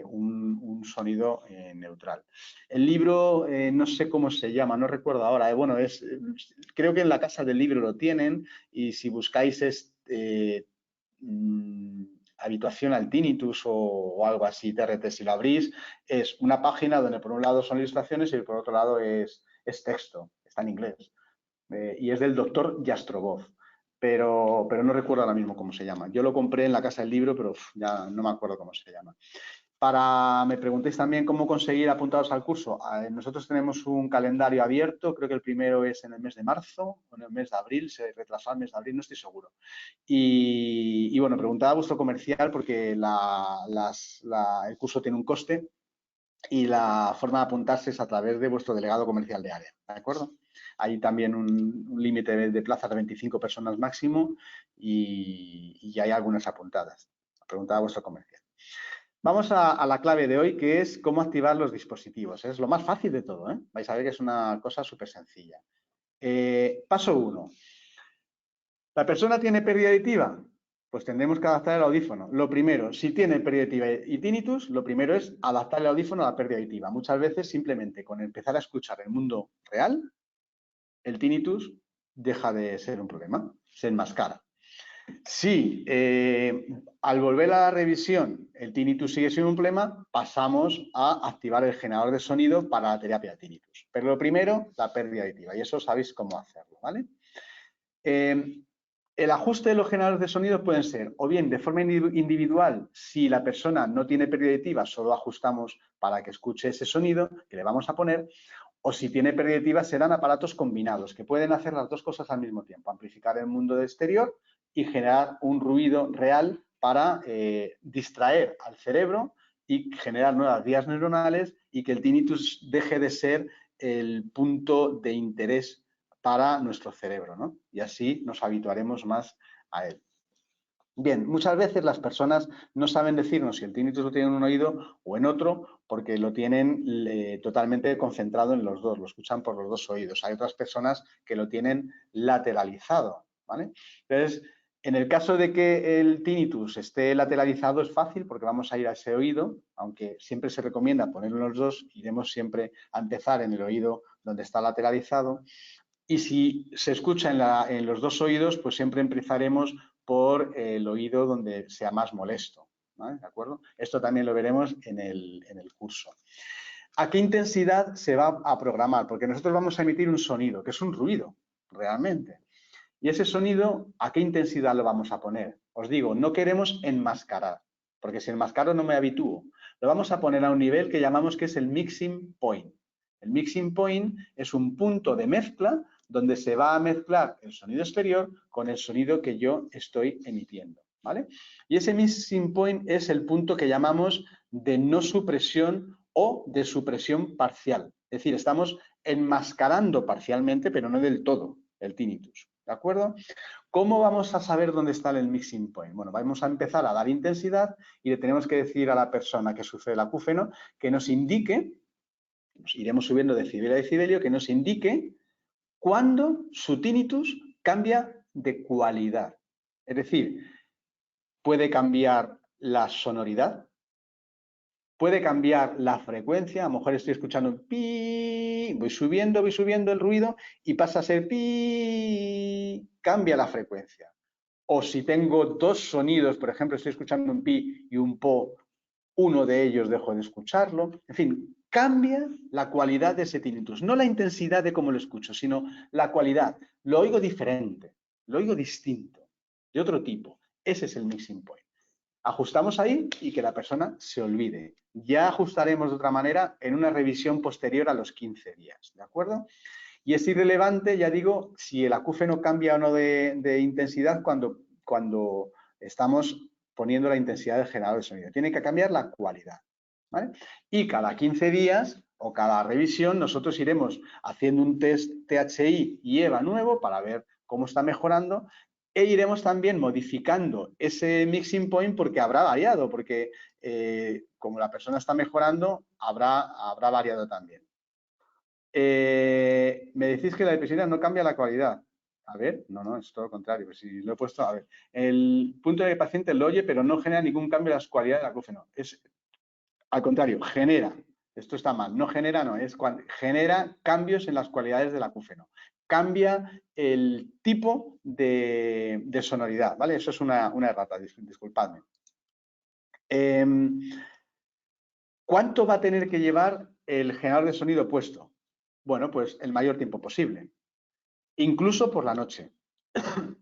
A: un sonido neutral. El libro, no sé cómo se llama, no recuerdo ahora, bueno, creo que en la Casa del Libro lo tienen y si buscáis habituación al tinnitus o algo así, TRT, si lo abrís, es una página donde por un lado son ilustraciones y por otro lado es texto, está en inglés. Y es del doctor Jastrobov, pero no recuerdo ahora mismo cómo se llama. Yo lo compré en la Casa del Libro, pero ya no me acuerdo cómo se llama. Me preguntéis también cómo conseguir apuntaros al curso. Nosotros tenemos un calendario abierto, creo que el primero es en el mes de marzo o en el mes de abril, se retrasó al mes de abril, no estoy seguro. Y bueno, preguntad a vuestro comercial porque el curso tiene un coste y la forma de apuntarse es a través de vuestro delegado comercial de área, ¿de acuerdo? Hay también un límite de plazas de 25 personas máximo y hay algunas apuntadas. Preguntad a vuestro comercial. Vamos a la clave de hoy, que es cómo activar los dispositivos. Es lo más fácil de todo, ¿eh? Vais a ver que es una cosa súper sencilla. Paso 1. ¿La persona tiene pérdida auditiva? Pues tendremos que adaptar el audífono. Lo primero, si tiene pérdida auditiva y tinnitus, lo primero es adaptar el audífono a la pérdida auditiva. Muchas veces simplemente con empezar a escuchar el mundo real, el tinnitus deja de ser un problema, se enmascara. Si al volver a la revisión el tinnitus sigue siendo un problema, pasamos a activar el generador de sonido para la terapia de tinnitus. Pero lo primero, la pérdida auditiva, y eso sabéis cómo hacerlo, ¿vale? El ajuste de los generadores de sonido pueden ser o bien de forma individual, si la persona no tiene pérdida auditiva, solo ajustamos para que escuche ese sonido que le vamos a poner, o si tiene pérdida auditiva serán aparatos combinados que pueden hacer las dos cosas al mismo tiempo, amplificar el mundo exterior y generar un ruido real para distraer al cerebro y generar nuevas vías neuronales y que el tinnitus deje de ser el punto de interés para nuestro cerebro, ¿no? Y así nos habituaremos más a él. Bien, muchas veces las personas no saben decirnos si el tinnitus lo tienen en un oído o en otro porque lo tienen totalmente concentrado en los dos, lo escuchan por los dos oídos. Hay otras personas que lo tienen lateralizado, ¿vale? Entonces, en el caso de que el tinnitus esté lateralizado es fácil porque vamos a ir a ese oído, aunque siempre se recomienda ponerlo en los dos, iremos siempre a empezar en el oído donde está lateralizado. Y si se escucha en los dos oídos, pues siempre empezaremos por el oído donde sea más molesto, ¿vale? ¿De acuerdo? Esto también lo veremos en el curso. ¿A qué intensidad se va a programar? Porque nosotros vamos a emitir un sonido, que es un ruido, realmente. Y ese sonido, ¿a qué intensidad lo vamos a poner? Os digo, no queremos enmascarar, porque si enmascaro no me habitúo. Lo vamos a poner a un nivel que llamamos que es el mixing point. El mixing point es un punto de mezcla donde se va a mezclar el sonido exterior con el sonido que yo estoy emitiendo, ¿vale? Y ese mixing point es el punto que llamamos de no supresión o de supresión parcial. Es decir, estamos enmascarando parcialmente, pero no del todo, el tinnitus. ¿De acuerdo? ¿Cómo vamos a saber dónde está el mixing point? Bueno, vamos a empezar a dar intensidad y le tenemos que decir a la persona que sufre el acúfeno que nos indique, nos iremos subiendo decibelio a decibelio, que nos indique cuándo su tinnitus cambia de cualidad. Es decir, puede cambiar la sonoridad, puede cambiar la frecuencia, a lo mejor estoy escuchando un pi, voy subiendo el ruido y pasa a ser pi, cambia la frecuencia. O si tengo dos sonidos, por ejemplo, estoy escuchando un pi y un po, uno de ellos dejo de escucharlo. En fin, cambia la cualidad de ese tinnitus, no la intensidad de cómo lo escucho, sino la cualidad. Lo oigo diferente, lo oigo distinto, de otro tipo. Ese es el mixing point. Ajustamos ahí y que la persona se olvide. Ya ajustaremos de otra manera en una revisión posterior a los 15 días, ¿de acuerdo? Y es irrelevante, ya digo, si el acúfeno cambia o no de intensidad cuando estamos poniendo la intensidad del generador de sonido. Tiene que cambiar la cualidad, ¿vale? Y cada 15 días o cada revisión nosotros iremos haciendo un test THI y EVA nuevo para ver cómo está mejorando e iremos también modificando ese mixing point porque habrá variado, porque como la persona está mejorando, habrá variado también. Me decís que la electricidad no cambia la cualidad. A ver, no, es todo lo contrario. Pues si lo he puesto, a ver, el punto de que el paciente lo oye, pero no genera ningún cambio en las cualidades del acúfeno. Es al contrario, genera. Esto está mal. No genera, no, es cuando genera cambios en las cualidades del acúfeno. Cambia el tipo de sonoridad, ¿vale? Eso es una errata, disculpadme. ¿Cuánto va a tener que llevar el generador de sonido puesto? Bueno, pues el mayor tiempo posible, incluso por la noche.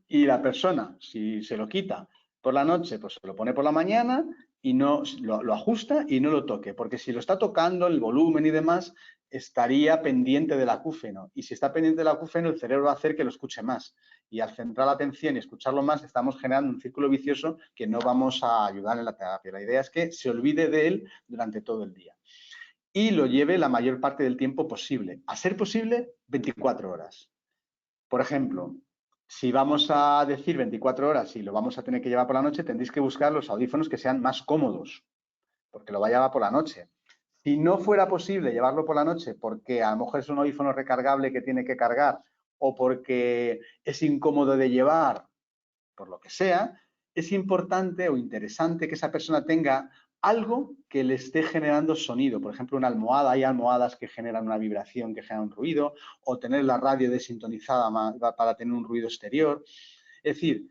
A: Y la persona, si se lo quita por la noche, pues se lo pone por la mañana y no lo ajusta y no lo toque, porque si lo está tocando, el volumen y demás, estaría pendiente del acúfeno. Y si está pendiente del acúfeno, el cerebro va a hacer que lo escuche más. Y al centrar la atención y escucharlo más, estamos generando un círculo vicioso que no vamos a ayudar en la terapia. La idea es que se olvide de él durante todo el día y lo lleve la mayor parte del tiempo posible. A ser posible, 24 horas. Por ejemplo, si vamos a decir 24 horas y lo vamos a tener que llevar por la noche, tendréis que buscar los audífonos que sean más cómodos, porque lo va a llevar por la noche. Si no fuera posible llevarlo por la noche porque a lo mejor es un audífono recargable que tiene que cargar o porque es incómodo de llevar, por lo que sea, es importante o interesante que esa persona tenga algo que le esté generando sonido. Por ejemplo, una almohada. Hay almohadas que generan una vibración, que generan un ruido, o tener la radio desintonizada para tener un ruido exterior. Es decir,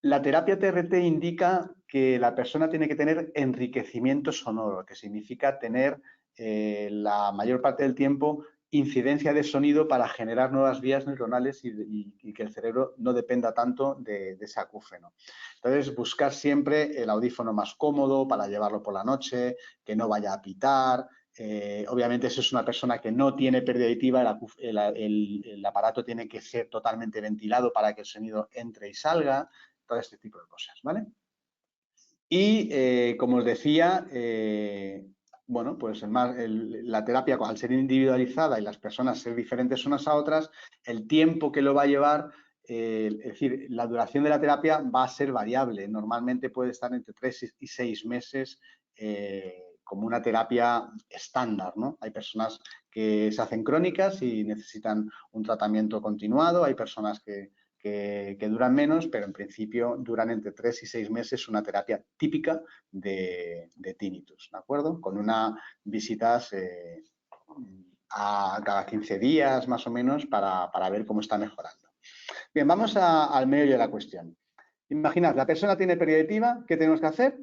A: la terapia TRT indica que la persona tiene que tener enriquecimiento sonoro, que significa tener la mayor parte del tiempo incidencia de sonido para generar nuevas vías neuronales y que el cerebro no dependa tanto de ese acúfeno. Entonces, buscar siempre el audífono más cómodo para llevarlo por la noche, que no vaya a pitar. Obviamente, si es una persona que no tiene pérdida auditiva, el aparato tiene que ser totalmente ventilado para que el sonido entre y salga, todo este tipo de cosas, ¿vale? Y, como os decía, bueno, pues la terapia, al ser individualizada y las personas ser diferentes unas a otras, el tiempo que lo va a llevar, es decir, la duración de la terapia va a ser variable. Normalmente puede estar entre 3 y 6 meses como una terapia estándar, ¿no? Hay personas que se hacen crónicas y necesitan un tratamiento continuado, hay personas que duran menos, pero en principio duran entre 3 y 6 meses una terapia típica de tinnitus, ¿de acuerdo? Con unas visitas a cada 15 días más o menos para ver cómo está mejorando. Bien, vamos al meollo de la cuestión. Imaginad, la persona tiene pérdida auditiva, ¿qué tenemos que hacer?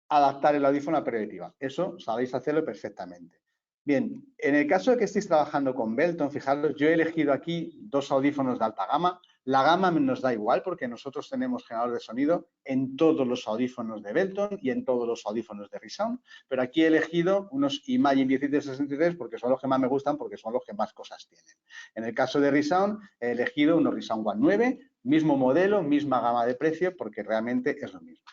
A: Adaptar el audífono a pérdida auditiva. Eso sabéis hacerlo perfectamente. Bien, en el caso de que estéis trabajando con Belton, fijaros, yo he elegido aquí 2 audífonos de alta gama. La gama nos da igual porque nosotros tenemos generador de sonido en todos los audífonos de Belton y en todos los audífonos de ReSound, pero aquí he elegido unos Imagine 1763 porque son los que más me gustan, porque son los que más cosas tienen. En el caso de ReSound he elegido unos ReSound One 9, mismo modelo, misma gama de precio, porque realmente es lo mismo.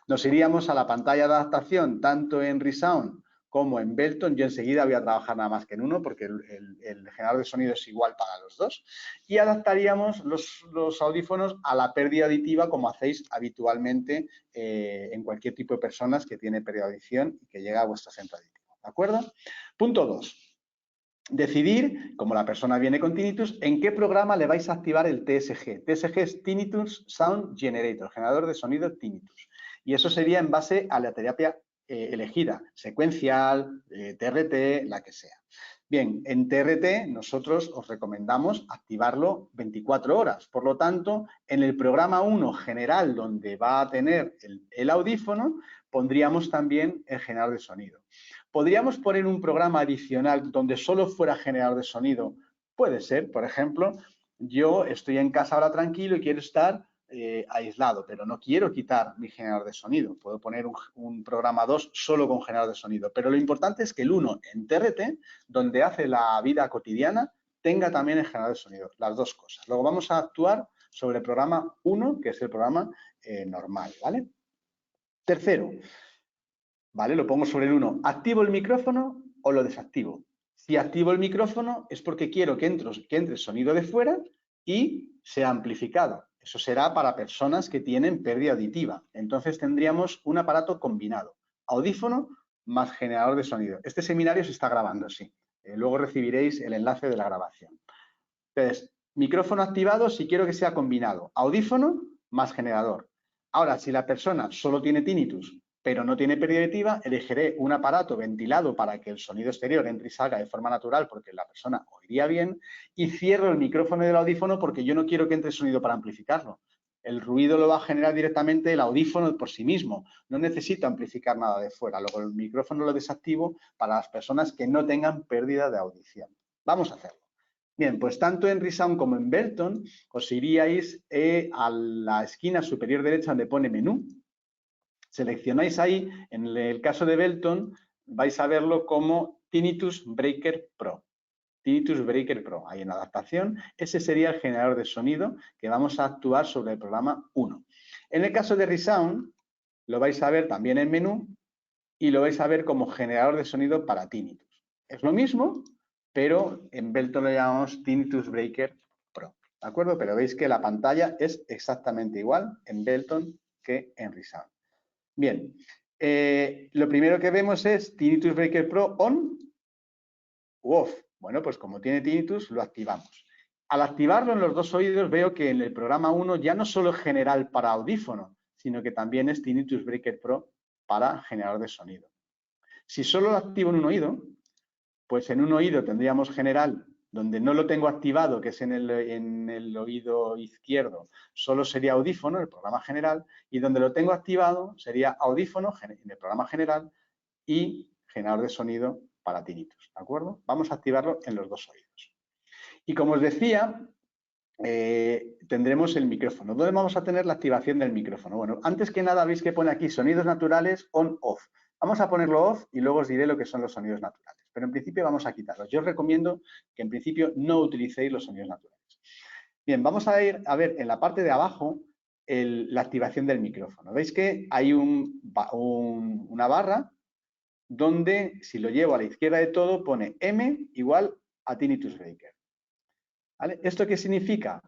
A: Nos iríamos a la pantalla de adaptación, tanto en ReSound como en Belton. Yo enseguida voy a trabajar nada más que en uno porque el generador de sonido es igual para los dos. Y adaptaríamos los audífonos a la pérdida auditiva como hacéis habitualmente en cualquier tipo de personas que tiene pérdida de audición y que llega a vuestro centro auditivo. ¿De acuerdo? Punto 2. Decidir, como la persona viene con tinnitus, en qué programa le vais a activar el TSG. TSG es Tinnitus Sound Generator, generador de sonido tinnitus. Y eso sería en base a la terapia elegida, secuencial, TRT, la que sea. Bien, en TRT nosotros os recomendamos activarlo 24 horas. Por lo tanto, en el programa 1 general, donde va a tener el audífono, pondríamos también el generador de sonido. ¿Podríamos poner un programa adicional donde solo fuera generador de sonido? Puede ser, por ejemplo, yo estoy en casa ahora tranquilo y quiero estar aislado, pero no quiero quitar mi generador de sonido. Puedo poner un programa 2 solo con generador de sonido, pero lo importante es que el 1 en TRT, donde hace la vida cotidiana, tenga también el generador de sonido, las dos cosas. Luego vamos a actuar sobre el programa 1, que es el programa normal, ¿vale? Tercero, ¿vale? Lo pongo sobre el 1. ¿Activo el micrófono o lo desactivo? Si activo el micrófono es porque quiero que entre sonido de fuera y sea amplificado. Eso será para personas que tienen pérdida auditiva. Entonces tendríamos un aparato combinado, audífono más generador de sonido. Este seminario se está grabando, sí. Luego recibiréis el enlace de la grabación. Entonces, micrófono activado si quiero que sea combinado, audífono más generador. Ahora, si la persona solo tiene tinnitus, pero no tiene pérdida auditiva, elegiré un aparato ventilado para que el sonido exterior entre y salga de forma natural porque la persona oiría bien, y cierro el micrófono del audífono porque yo no quiero que entre sonido para amplificarlo. El ruido lo va a generar directamente el audífono por sí mismo. No necesito amplificar nada de fuera. Luego el micrófono lo desactivo para las personas que no tengan pérdida de audición. Vamos a hacerlo. Bien, pues tanto en ReSound como en Belton os iríais a la esquina superior derecha donde pone menú. Seleccionáis ahí, en el caso de Belton, vais a verlo como Tinnitus Breaker Pro. Tinnitus Breaker Pro, ahí en adaptación. Ese sería el generador de sonido que vamos a actuar sobre el programa 1. En el caso de ReSound, lo vais a ver también en menú y lo vais a ver como generador de sonido para tinnitus. Es lo mismo, pero en Belton lo llamamos Tinnitus Breaker Pro, ¿de acuerdo? Pero veis que la pantalla es exactamente igual en Belton que en ReSound. Bien, lo primero que vemos es Tinnitus Breaker Pro on u off. Bueno, pues como tiene tinnitus, lo activamos. Al activarlo en los dos oídos veo que en el programa 1 ya no solo es general para audífono, sino que también es Tinnitus Breaker Pro para generador de sonido. Si solo lo activo en un oído, pues en un oído tendríamos general, donde no lo tengo activado, que es en el oído izquierdo, solo sería audífono, el programa general, y donde lo tengo activado sería audífono en el programa general y generador de sonido para tinnitus, ¿de acuerdo? Vamos a activarlo en los dos oídos. Y como os decía, tendremos el micrófono. ¿Dónde vamos a tener la activación del micrófono? Bueno, antes que nada veis que pone aquí sonidos naturales on-off. Vamos a ponerlo off y luego os diré lo que son los sonidos naturales. Pero en principio vamos a quitarlos. Yo os recomiendo que en principio no utilicéis los sonidos naturales. Bien, vamos a ir a ver en la parte de abajo la activación del micrófono. Veis que hay una barra donde, si lo llevo a la izquierda de todo, pone M igual a tinnitus breaker. ¿Vale? ¿Esto qué significa?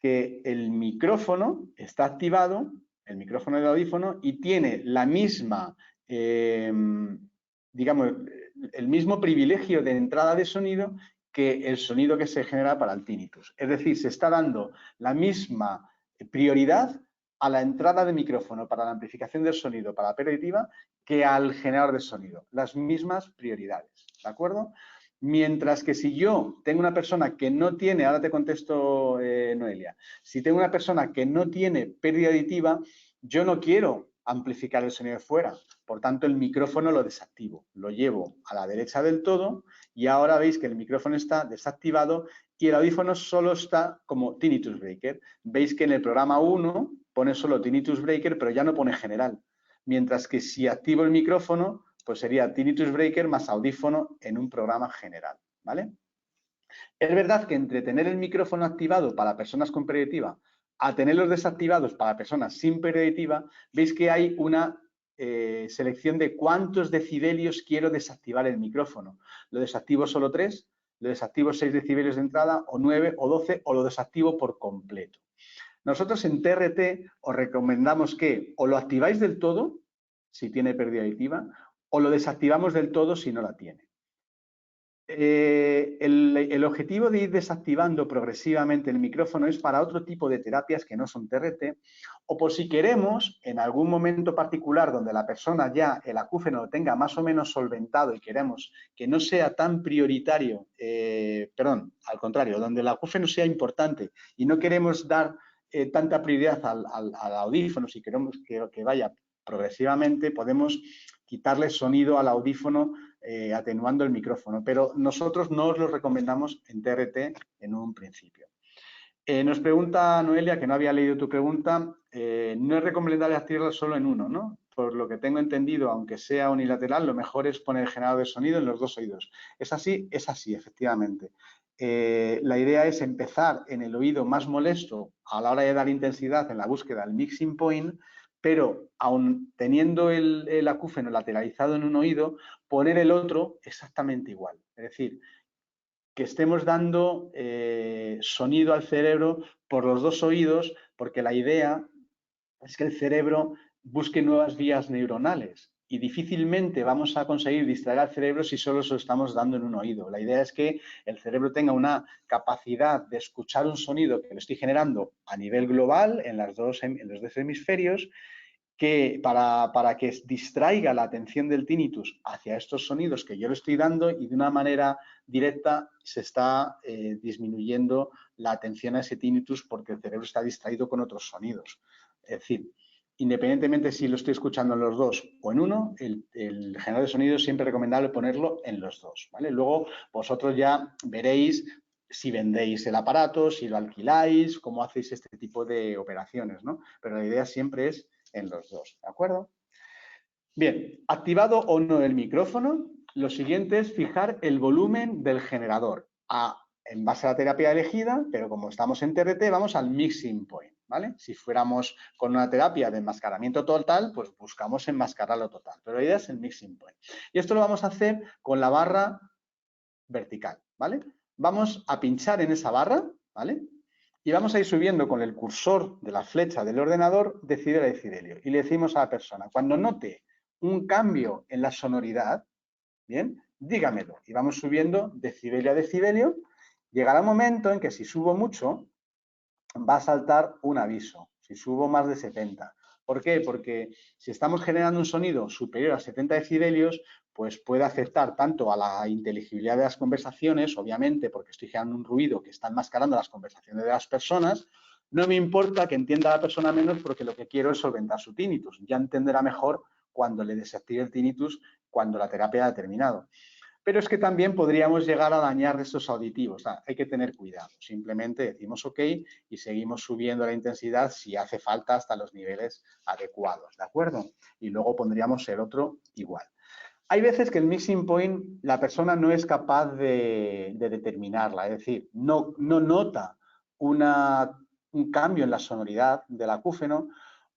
A: Que el micrófono está activado, el micrófono del audífono, y tiene la misma, digamos, el mismo privilegio de entrada de sonido que el sonido que se genera para el tinnitus. Es decir, se está dando la misma prioridad a la entrada de micrófono para la amplificación del sonido para la pérdida auditiva que al generador de sonido. Las mismas prioridades, ¿de acuerdo? Mientras que si yo tengo una persona que no tiene, ahora te contesto, Noelia, si tengo una persona que no tiene pérdida auditiva, yo no quiero amplificar el sonido de fuera. Por tanto, el micrófono lo desactivo, lo llevo a la derecha del todo y ahora veis que el micrófono está desactivado y el audífono solo está como tinnitus breaker. Veis que en el programa 1 pone solo tinnitus breaker, pero ya no pone general. Mientras que si activo el micrófono, pues sería tinnitus breaker más audífono en un programa general, ¿vale? Es verdad que entre tener el micrófono activado para personas con pérdida auditiva a tenerlos desactivados para personas sin pérdida auditiva, veis que hay una selección de cuántos decibelios quiero desactivar el micrófono. ¿Lo desactivo solo 3? ¿Lo desactivo 6 decibelios de entrada? ¿O 9? ¿O 12? ¿O lo desactivo por completo? Nosotros en TRT os recomendamos que o lo activáis del todo, si tiene pérdida auditiva, o lo desactivamos del todo si no la tiene. El objetivo de ir desactivando progresivamente el micrófono es para otro tipo de terapias que no son TRT, o por si queremos, en algún momento particular donde la persona ya el acúfeno lo tenga más o menos solventado y queremos que no sea tan prioritario, perdón, al contrario, donde el acúfeno sea importante y no queremos dar tanta prioridad al audífono, si queremos que vaya progresivamente, podemos quitarle sonido al audífono atenuando el micrófono, pero nosotros no os lo recomendamos en TRT en un principio. Nos pregunta Noelia, que no había leído tu pregunta, no es recomendable activarlo solo en uno, ¿no? Por lo que tengo entendido, aunque sea unilateral, lo mejor es poner el generador de sonido en los dos oídos. ¿Es así? Es así, efectivamente. La idea es empezar en el oído más molesto a la hora de dar intensidad en la búsqueda del mixing point, pero aun teniendo el acúfeno lateralizado en un oído, poner el otro exactamente igual. Es decir, que estemos dando sonido al cerebro por los dos oídos, porque la idea es que el cerebro busque nuevas vías neuronales y difícilmente vamos a conseguir distraer al cerebro si solo se lo estamos dando en un oído. La idea es que el cerebro tenga una capacidad de escuchar un sonido que lo estoy generando a nivel global en los dos hemisferios, que para que distraiga la atención del tinnitus hacia estos sonidos que yo le estoy dando y de una manera directa se está disminuyendo la atención a ese tinnitus porque el cerebro está distraído con otros sonidos. Es decir, independientemente si lo estoy escuchando en los dos o en uno, el generador de sonido siempre es recomendable ponerlo en los dos, ¿vale? Luego vosotros ya veréis si vendéis el aparato, si lo alquiláis, cómo hacéis este tipo de operaciones, ¿no? Pero la idea siempre es en los dos, ¿de acuerdo? Bien, activado o no el micrófono, lo siguiente es fijar el volumen del generador en base a la terapia elegida, pero como estamos en TRT, vamos al mixing point, ¿vale? Si fuéramos con una terapia de enmascaramiento total, pues buscamos enmascararlo total, pero la idea es el mixing point. Y esto lo vamos a hacer con la barra vertical, ¿vale? Vamos a pinchar en esa barra, ¿vale? Y vamos a ir subiendo con el cursor de la flecha del ordenador decibelio a decibelio. Y le decimos a la persona, cuando note un cambio en la sonoridad, ¿bien? Dígamelo. Y vamos subiendo decibelio a decibelio. Llegará un momento en que si subo mucho, va a saltar un aviso. Si subo más de 70. ¿Por qué? Porque si estamos generando un sonido superior a 70 decibelios, pues puede afectar tanto a la inteligibilidad de las conversaciones, obviamente, porque estoy generando un ruido que está enmascarando las conversaciones de las personas. No me importa que entienda a la persona menos porque lo que quiero es solventar su tinnitus. Ya entenderá mejor cuando le desactive el tinnitus, cuando la terapia ha terminado. Pero es que también podríamos llegar a dañar restos auditivos. Hay que tener cuidado. Simplemente decimos OK y seguimos subiendo la intensidad si hace falta hasta los niveles adecuados, ¿de acuerdo? Y luego pondríamos el otro igual. Hay veces que el mixing point la persona no es capaz de determinarla, es decir, no nota un cambio en la sonoridad del acúfeno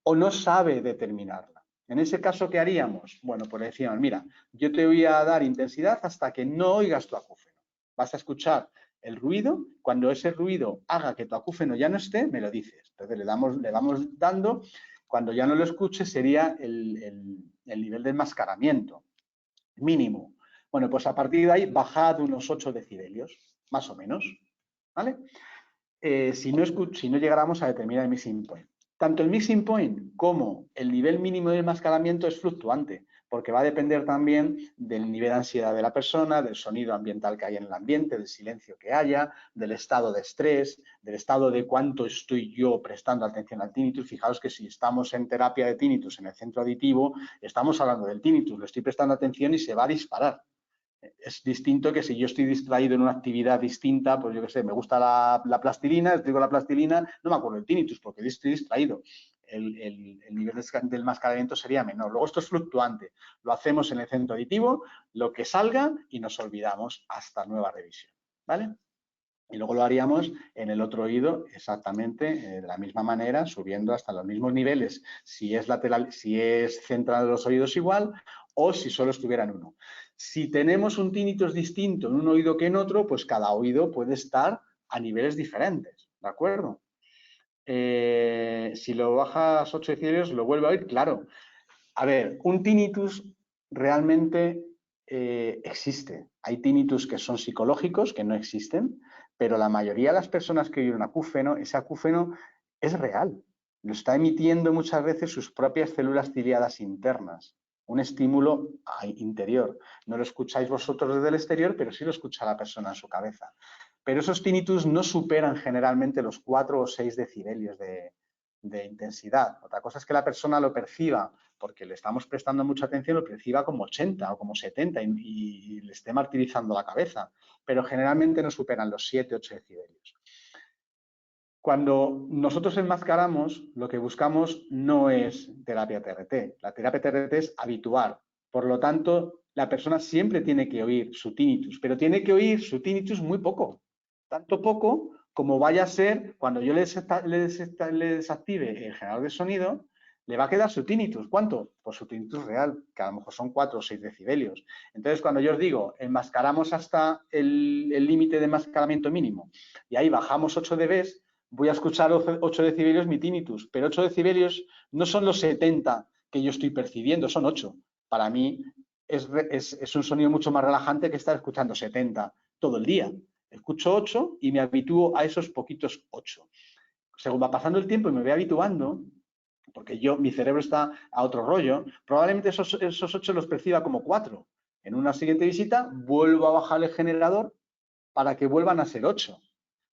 A: o no sabe determinarla. En ese caso, ¿qué haríamos? Bueno, pues le decíamos, mira, yo te voy a dar intensidad hasta que no oigas tu acúfeno. Vas a escuchar el ruido, cuando ese ruido haga que tu acúfeno ya no esté, me lo dices. Entonces le vamos dando, cuando ya no lo escuche sería el nivel de enmascaramiento mínimo. Bueno, pues a partir de ahí bajad unos 8 decibelios, más o menos, ¿vale? Si no llegáramos a determinar el mixing point. Tanto el mixing point como el nivel mínimo de enmascaramiento es fluctuante, porque va a depender también del nivel de ansiedad de la persona, del sonido ambiental que hay en el ambiente, del silencio que haya, del estado de estrés, del estado de cuánto estoy yo prestando atención al tinnitus. Fijaos que si estamos en terapia de tinnitus en el centro auditivo, estamos hablando del tinnitus, le estoy prestando atención y se va a disparar. Es distinto que si yo estoy distraído en una actividad distinta, pues yo qué sé, me gusta la plastilina, estoy con la plastilina, no me acuerdo del tinnitus porque estoy distraído. El nivel del enmascaramiento sería menor. Luego esto es fluctuante. Lo hacemos en el centro auditivo, lo que salga y nos olvidamos hasta nueva revisión. ¿Vale? Y luego lo haríamos en el otro oído exactamente de la misma manera, subiendo hasta los mismos niveles, si es lateral, si es central de los oídos igual o si solo estuviera en uno. Si tenemos un tinnitus distinto en un oído que en otro, pues cada oído puede estar a niveles diferentes, ¿de acuerdo? Si lo bajas 8 decibelios, lo vuelve a oír, claro. A ver, un tinnitus realmente existe. Hay tinnitus que son psicológicos, que no existen, pero la mayoría de las personas que oyen un acúfeno, ese acúfeno es real. Lo está emitiendo muchas veces sus propias células ciliadas internas, un estímulo interior. No lo escucháis vosotros desde el exterior, pero sí lo escucha la persona en su cabeza. Pero esos tinnitus no superan generalmente los 4 o 6 decibelios de intensidad. Otra cosa es que la persona lo perciba porque le estamos prestando mucha atención, lo perciba como 80 o como 70 y le esté martirizando la cabeza, pero generalmente no superan los 7, 8 decibelios. Cuando nosotros enmascaramos, lo que buscamos no es terapia TRT. La terapia TRT es habituar. Por lo tanto, la persona siempre tiene que oír su tinnitus, pero tiene que oír su tinnitus muy poco. Tanto poco como vaya a ser cuando yo le desactive el generador de sonido, le va a quedar su tinnitus. ¿Cuánto? Pues su tinnitus real, que a lo mejor son 4 o 6 decibelios. Entonces, cuando yo os digo, enmascaramos hasta el límite de enmascaramiento mínimo y ahí bajamos 8 dB, voy a escuchar 8 decibelios mi tinnitus, pero 8 decibelios no son los 70 que yo estoy percibiendo, son 8. Para mí es un sonido mucho más relajante que estar escuchando 70 todo el día. Escucho 8 y me habitúo a esos poquitos 8. Según va pasando el tiempo y me voy habituando, porque mi cerebro está a otro rollo, probablemente esos 8 los perciba como 4. En una siguiente visita vuelvo a bajar el generador para que vuelvan a ser 8.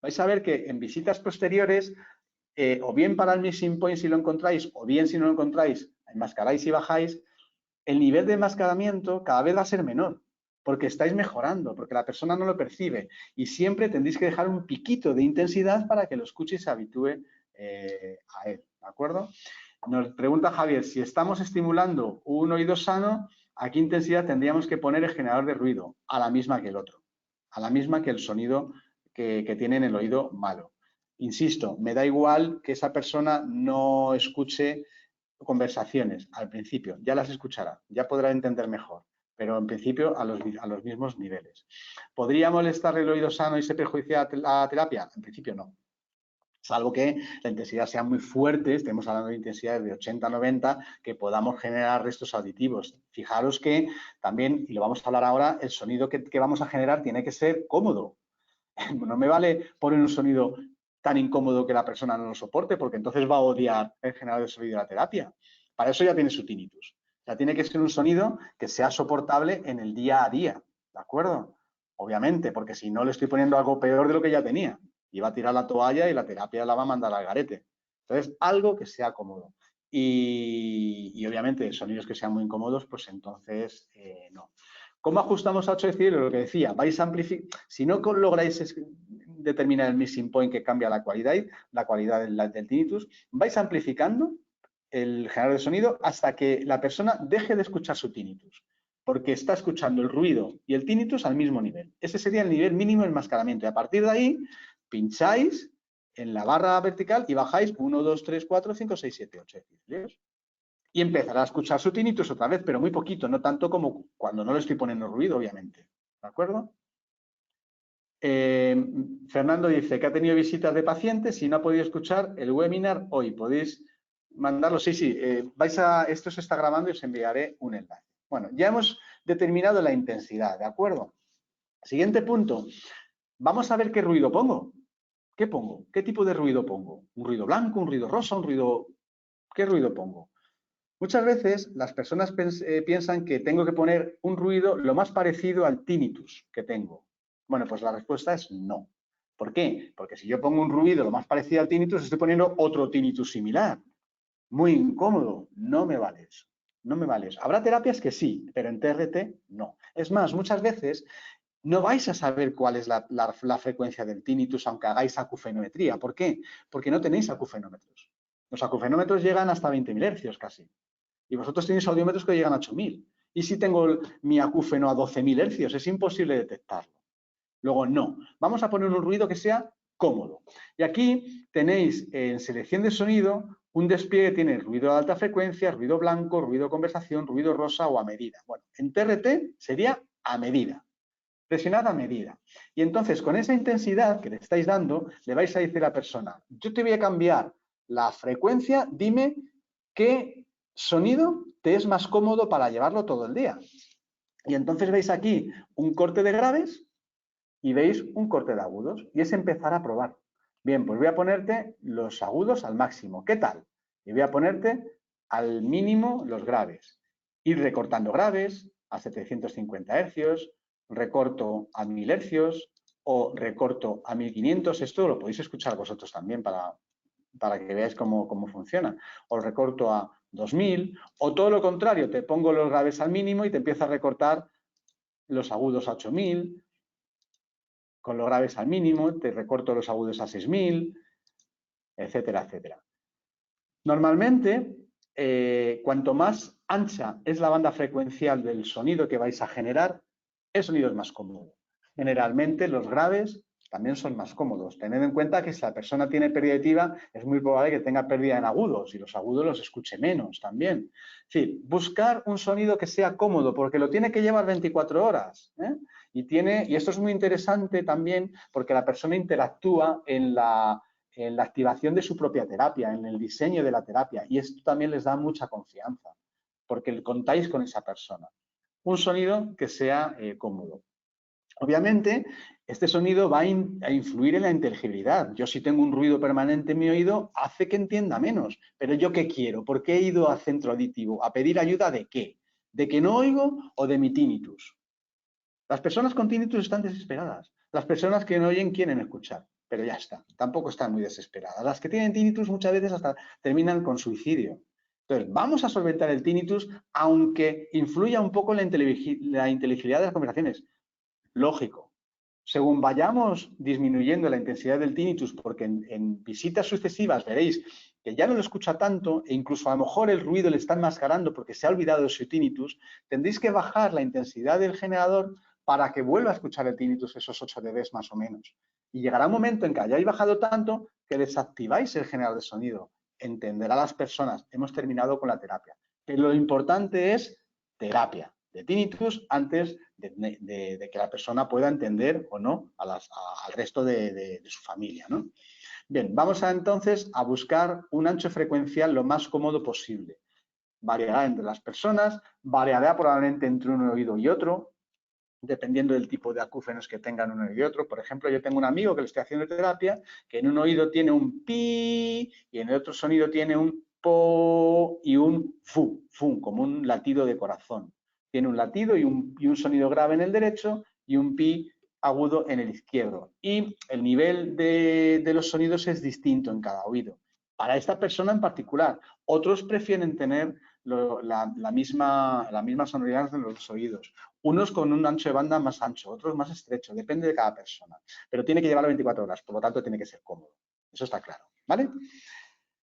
A: Vais a ver que en visitas posteriores, o bien para el mixing point si lo encontráis, o bien si no lo encontráis, enmascaráis y bajáis, el nivel de enmascaramiento cada vez va a ser menor, porque estáis mejorando, porque la persona no lo percibe y siempre tendréis que dejar un piquito de intensidad para que lo escuche y se habitúe a él, ¿de acuerdo? Nos pregunta Javier, si estamos estimulando un oído sano, ¿a qué intensidad tendríamos que poner el generador de ruido? A la misma que el otro, a la misma que el sonido que tiene en el oído malo. Insisto, me da igual que esa persona no escuche conversaciones al principio, ya las escuchará, ya podrá entender mejor, pero en principio a los mismos niveles. ¿Podría molestar el oído sano y se perjudicia la terapia? En principio no. Salvo que la intensidad sea muy fuerte, estemos hablando de intensidades de 80, 90, que podamos generar restos auditivos. Fijaros que también, y lo vamos a hablar ahora, el sonido que vamos a generar tiene que ser cómodo. No me vale poner un sonido tan incómodo que la persona no lo soporte, porque entonces va a odiar el generador de sonido de la terapia. Para eso ya tiene su tinnitus. O sea, tiene que ser un sonido que sea soportable en el día a día, ¿de acuerdo? Obviamente, porque si no le estoy poniendo algo peor de lo que ya tenía. Y va a tirar la toalla y la terapia la va a mandar al garete. Entonces, algo que sea cómodo. Y obviamente, sonidos que sean muy incómodos, pues entonces no. ¿Cómo ajustamos a 8 decibeles? Lo que decía, vais a amplificar, si no lográis determinar el mixing point que cambia la cualidad del tinnitus, vais amplificando el generador de sonido hasta que la persona deje de escuchar su tinnitus, porque está escuchando el ruido y el tinnitus al mismo nivel. Ese sería el nivel mínimo de enmascaramiento. Y a partir de ahí, pincháis en la barra vertical y bajáis 1, 2, 3, 4, 5, 6, 7, 8 decibelios. Y empezará a escuchar su tinnitus otra vez, pero muy poquito, no tanto como cuando no le estoy poniendo ruido, obviamente. ¿De acuerdo? Fernando dice que ha tenido visitas de pacientes y no ha podido escuchar el webinar hoy. ¿Podéis mandarlo? Sí, sí. Esto se está grabando y os enviaré un enlace. Bueno, ya hemos determinado la intensidad, ¿de acuerdo? Siguiente punto. Vamos a ver qué ruido pongo. ¿Qué pongo? ¿Qué tipo de ruido pongo? ¿Un ruido blanco, un ruido rosa, un ruido... ¿Qué ruido pongo? Muchas veces las personas piensan que tengo que poner un ruido lo más parecido al tinnitus que tengo. Bueno, pues la respuesta es no. ¿Por qué? Porque si yo pongo un ruido lo más parecido al tinnitus, estoy poniendo otro tinnitus similar. Muy incómodo. No me vale eso. No me vale eso. Habrá terapias que sí, pero en TRT no. Es más, muchas veces no vais a saber cuál es la frecuencia del tinnitus aunque hagáis acufenometría. ¿Por qué? Porque no tenéis acufenómetros. Los acufenómetros llegan hasta 20.000 hercios casi. Y vosotros tenéis audiómetros que llegan a 8.000. ¿Y si tengo mi acúfeno a 12.000 hercios? Es imposible detectarlo. Luego, no. Vamos a poner un ruido que sea cómodo. Y aquí tenéis en selección de sonido un despliegue que tiene ruido de alta frecuencia, ruido blanco, ruido de conversación, ruido rosa o a medida. Bueno, en TRT sería a medida. Presionad a medida. Y entonces, con esa intensidad que le estáis dando, le vais a decir a la persona, yo te voy a cambiar la frecuencia, dime qué sonido te es más cómodo para llevarlo todo el día. Y entonces veis aquí un corte de graves y veis un corte de agudos. Y es empezar a probar. Bien, pues voy a ponerte los agudos al máximo. ¿Qué tal? Y voy a ponerte al mínimo los graves. Ir recortando graves a 750 hercios, recorto a 1000 hercios o recorto a 1500. Esto lo podéis escuchar vosotros también para que veáis cómo funciona. O recorto a 2000 o todo lo contrario, te pongo los graves al mínimo y te empiezo a recortar los agudos a 8000, con los graves al mínimo, te recorto los agudos a 6000, etcétera, etcétera. Normalmente, cuanto más ancha es la banda frecuencial del sonido que vais a generar, el sonido es más cómodo. Generalmente los graves también son más cómodos. Tened en cuenta que si la persona tiene pérdida auditiva, es muy probable que tenga pérdida en agudos y los agudos los escuche menos también. Es decir, buscar un sonido que sea cómodo, porque lo tiene que llevar 24 horas. Y esto es muy interesante también porque la persona interactúa en la activación de su propia terapia, en el diseño de la terapia. Y esto también les da mucha confianza, porque contáis con esa persona. Un sonido que sea cómodo. Obviamente, este sonido va a influir en la inteligibilidad. Yo si tengo un ruido permanente en mi oído, hace que entienda menos. Pero ¿yo qué quiero? ¿Por qué he ido al centro auditivo? ¿A pedir ayuda de qué? ¿De que no oigo o de mi tinnitus? Las personas con tinnitus están desesperadas. Las personas que no oyen quieren escuchar, pero ya está. Tampoco están muy desesperadas. Las que tienen tinnitus muchas veces hasta terminan con suicidio. Entonces, vamos a solventar el tinnitus aunque influya un poco la inteligibilidad de las conversaciones. Lógico. Según vayamos disminuyendo la intensidad del tinnitus, porque en visitas sucesivas veréis que ya no lo escucha tanto e incluso a lo mejor el ruido le está enmascarando porque se ha olvidado de su tinnitus, tendréis que bajar la intensidad del generador para que vuelva a escuchar el tinnitus esos 8 dB más o menos. Y llegará un momento en que hayáis bajado tanto que desactiváis el generador de sonido. Entenderá a las personas, hemos terminado con la terapia. Pero lo importante es terapia de tinnitus antes de que la persona pueda entender o no al resto de su familia, ¿no? Bien, vamos entonces a buscar un ancho frecuencial lo más cómodo posible. Variará entre las personas, variará probablemente entre un oído y otro, dependiendo del tipo de acúfenos que tengan uno y otro. Por ejemplo, yo tengo un amigo que le estoy haciendo terapia, que en un oído tiene un pi y en el otro sonido tiene un po y un fu, como un latido de corazón. Tiene un latido y un sonido grave en el derecho y un pi agudo en el izquierdo. Y el nivel de los sonidos es distinto en cada oído. Para esta persona en particular, otros prefieren tener la misma sonoridad en los oídos. Unos con un ancho de banda más ancho, otros más estrecho, depende de cada persona. Pero tiene que llevarlo 24 horas, por lo tanto tiene que ser cómodo. Eso está claro, ¿vale?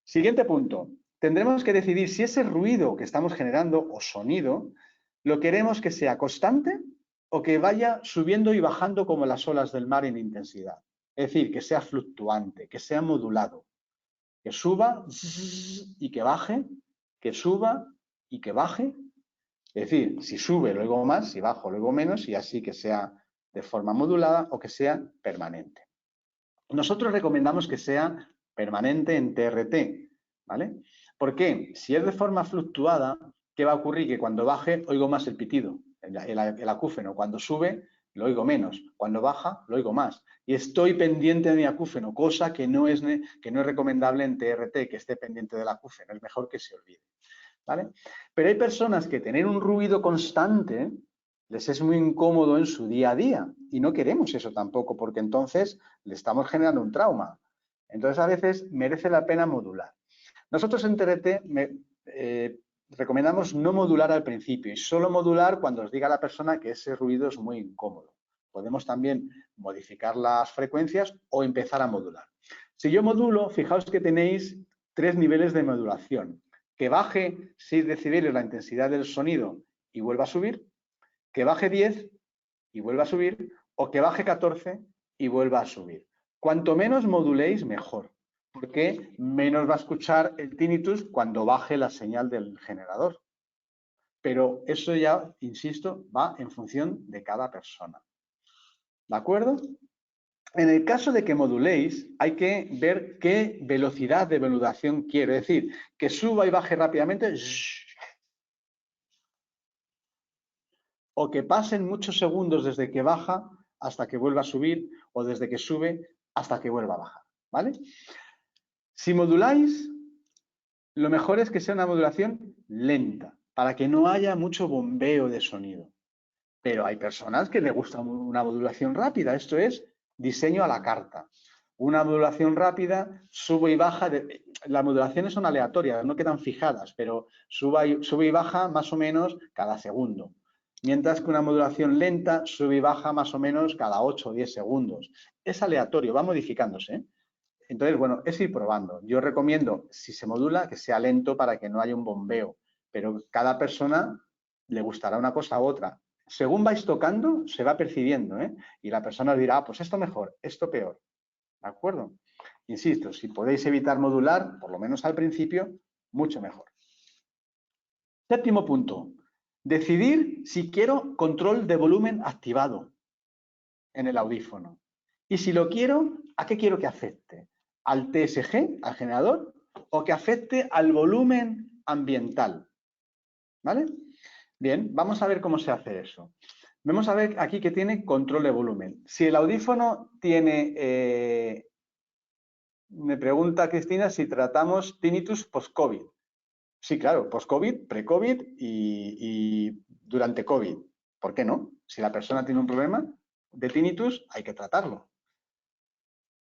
A: Siguiente punto. Tendremos que decidir si ese ruido que estamos generando o sonido lo queremos que sea constante o que vaya subiendo y bajando como las olas del mar en intensidad. Es decir, que sea fluctuante, que sea modulado, que suba y que baje, que suba y que baje. Es decir, si sube lo oigo más, si bajo lo oigo menos y así que sea de forma modulada o que sea permanente. Nosotros recomendamos que sea permanente en TRT, ¿vale? ¿Por qué? Si es de forma fluctuada, ¿qué va a ocurrir? Que cuando baje oigo más el pitido, el acúfeno. Cuando sube lo oigo menos. Cuando baja lo oigo más. Y estoy pendiente de mi acúfeno, cosa que no es recomendable en TRT, que esté pendiente del acúfeno. Es mejor que se olvide, ¿vale? Pero hay personas que tener un ruido constante les es muy incómodo en su día a día y no queremos eso tampoco porque entonces le estamos generando un trauma. Entonces a veces merece la pena modular. Nosotros en TRT recomendamos no modular al principio y solo modular cuando os diga la persona que ese ruido es muy incómodo. Podemos también modificar las frecuencias o empezar a modular. Si yo modulo, fijaos que tenéis 3 niveles de modulación. Que baje 6 decibeles la intensidad del sonido y vuelva a subir, que baje 10 y vuelva a subir, o que baje 14 y vuelva a subir. Cuanto menos moduléis, mejor, porque menos va a escuchar el tinnitus cuando baje la señal del generador. Pero eso ya, insisto, va en función de cada persona. ¿De acuerdo? En el caso de que moduléis, hay que ver qué velocidad de modulación quiero. Es decir, que suba y baje rápidamente, o que pasen muchos segundos desde que baja hasta que vuelva a subir, o desde que sube hasta que vuelva a bajar, ¿vale? Si moduláis, lo mejor es que sea una modulación lenta, para que no haya mucho bombeo de sonido. Pero hay personas que les gusta una modulación rápida, esto es diseño a la carta. Una modulación rápida, sube y baja, las modulaciones son aleatorias, no quedan fijadas, pero sube y baja más o menos cada segundo. Mientras que una modulación lenta sube y baja más o menos cada 8 o 10 segundos. Es aleatorio, va modificándose, ¿eh? Entonces, bueno, es ir probando. Yo recomiendo, si se modula, que sea lento para que no haya un bombeo, pero cada persona le gustará una cosa u otra. Según vais tocando, se va percibiendo, ¿eh? Y la persona dirá, pues esto mejor, esto peor. ¿De acuerdo? Insisto, si podéis evitar modular, por lo menos al principio, mucho mejor. Séptimo punto. Decidir si quiero control de volumen activado en el audífono. Y si lo quiero, ¿a qué quiero que afecte? ¿Al TSG, al generador, o que afecte al volumen ambiental? ¿Vale? Bien, vamos a ver cómo se hace eso. Vamos a ver aquí que tiene control de volumen. Si el audífono tiene, me pregunta Cristina si tratamos tinnitus post-COVID. Sí, claro, post-COVID, pre-COVID y durante COVID. ¿Por qué no? Si la persona tiene un problema de tinnitus, hay que tratarlo.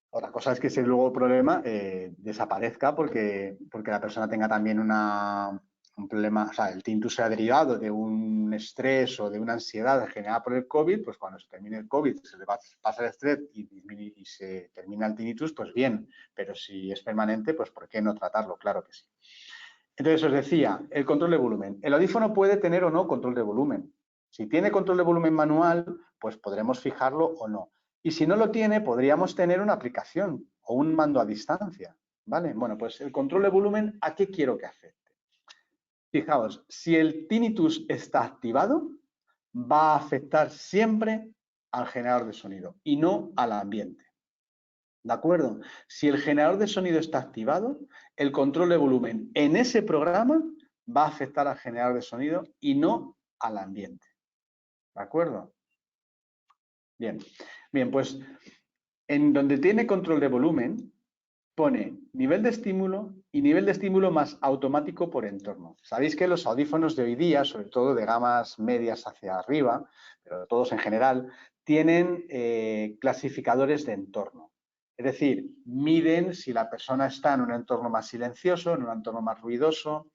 A: Otra cosa es que ese luego problema desaparezca porque la persona tenga también un problema, o sea, el tinnitus sea derivado de un estrés o de una ansiedad generada por el COVID, pues cuando se termine el COVID, se le pasa el estrés y se termina el tinnitus, pues bien, pero si es permanente, pues ¿por qué no tratarlo? Claro que sí. Entonces os decía, el control de volumen. El audífono puede tener o no control de volumen. Si tiene control de volumen manual, pues podremos fijarlo o no. Y si no lo tiene, podríamos tener una aplicación o un mando a distancia, ¿vale? Bueno, pues el control de volumen, ¿a qué quiero que afecte? Fijaos, si el tinnitus está activado, va a afectar siempre al generador de sonido y no al ambiente. ¿De acuerdo? Si el generador de sonido está activado, el control de volumen en ese programa va a afectar al generador de sonido y no al ambiente. ¿De acuerdo? Bien. Bien, pues en donde tiene control de volumen, pone nivel de estímulo y nivel de estímulo más automático por entorno. Sabéis que los audífonos de hoy día, sobre todo de gamas medias hacia arriba, pero todos en general, tienen clasificadores de entorno. Es decir, miden si la persona está en un entorno más silencioso, en un entorno más ruidoso.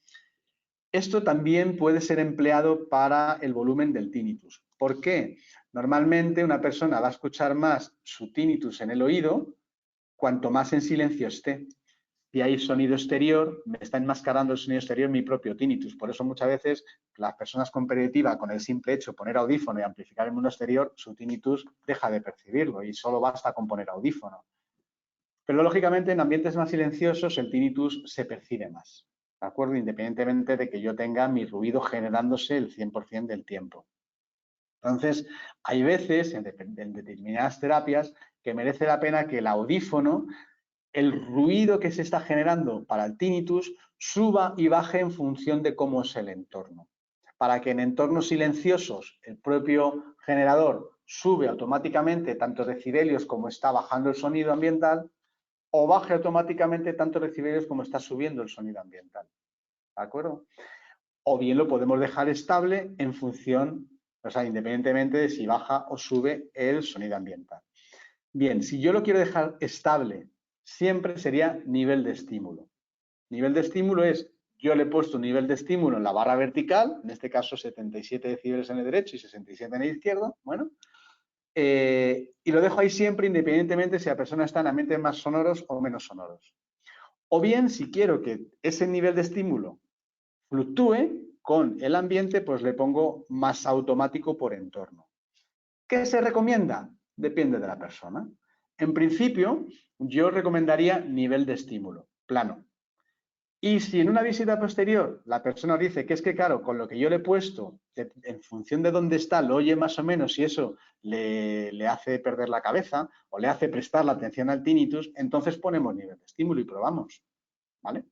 A: Esto también puede ser empleado para el volumen del tinnitus. ¿Por qué? Normalmente una persona va a escuchar más su tinnitus en el oído cuanto más en silencio esté. Si hay sonido exterior, me está enmascarando el sonido exterior mi propio tinnitus. Por eso muchas veces las personas con perioditiva, con el simple hecho de poner audífono y amplificar el mundo exterior, su tinnitus deja de percibirlo y solo basta con poner audífono. Pero lógicamente en ambientes más silenciosos el tinnitus se percibe más, ¿de acuerdo? Independientemente de que yo tenga mi ruido generándose el 100% del tiempo. Entonces, hay veces en determinadas terapias que merece la pena que el audífono, el ruido que se está generando para el tinnitus, suba y baje en función de cómo es el entorno. Para que en entornos silenciosos el propio generador sube automáticamente tantos decibelios como está bajando el sonido ambiental, o baje automáticamente tantos decibelios como está subiendo el sonido ambiental. ¿De acuerdo? O bien lo podemos dejar estable en función, o sea, independientemente de si baja o sube el sonido ambiental. Bien, si yo lo quiero dejar estable, siempre sería nivel de estímulo. Nivel de estímulo es, yo le he puesto un nivel de estímulo en la barra vertical, en este caso 77 decibeles en el derecho y 67 en el izquierdo, bueno, y lo dejo ahí siempre independientemente si la persona está en ambientes más sonoros o menos sonoros. O bien, si quiero que ese nivel de estímulo fluctúe con el ambiente, pues le pongo más automático por entorno. ¿Qué se recomienda? Depende de la persona. En principio, yo recomendaría nivel de estímulo, plano. Y si en una visita posterior la persona dice que es que, claro, con lo que yo le he puesto, en función de dónde está, lo oye más o menos y eso le hace perder la cabeza o le hace prestar la atención al tinnitus, entonces ponemos nivel de estímulo y probamos, ¿vale?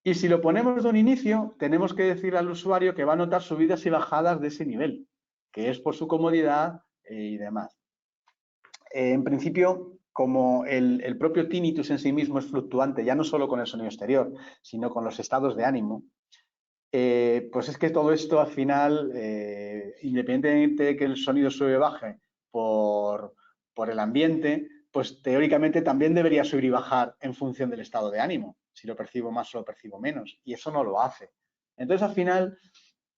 A: Y si lo ponemos de un inicio, tenemos que decir al usuario que va a notar subidas y bajadas de ese nivel, que es por su comodidad y demás. En principio, como el propio tinnitus en sí mismo es fluctuante, ya no solo con el sonido exterior, sino con los estados de ánimo, pues es que todo esto al final, independientemente de que el sonido sube o baje por el ambiente, pues teóricamente también debería subir y bajar en función del estado de ánimo, si lo percibo más o lo percibo menos, y eso no lo hace. Entonces al final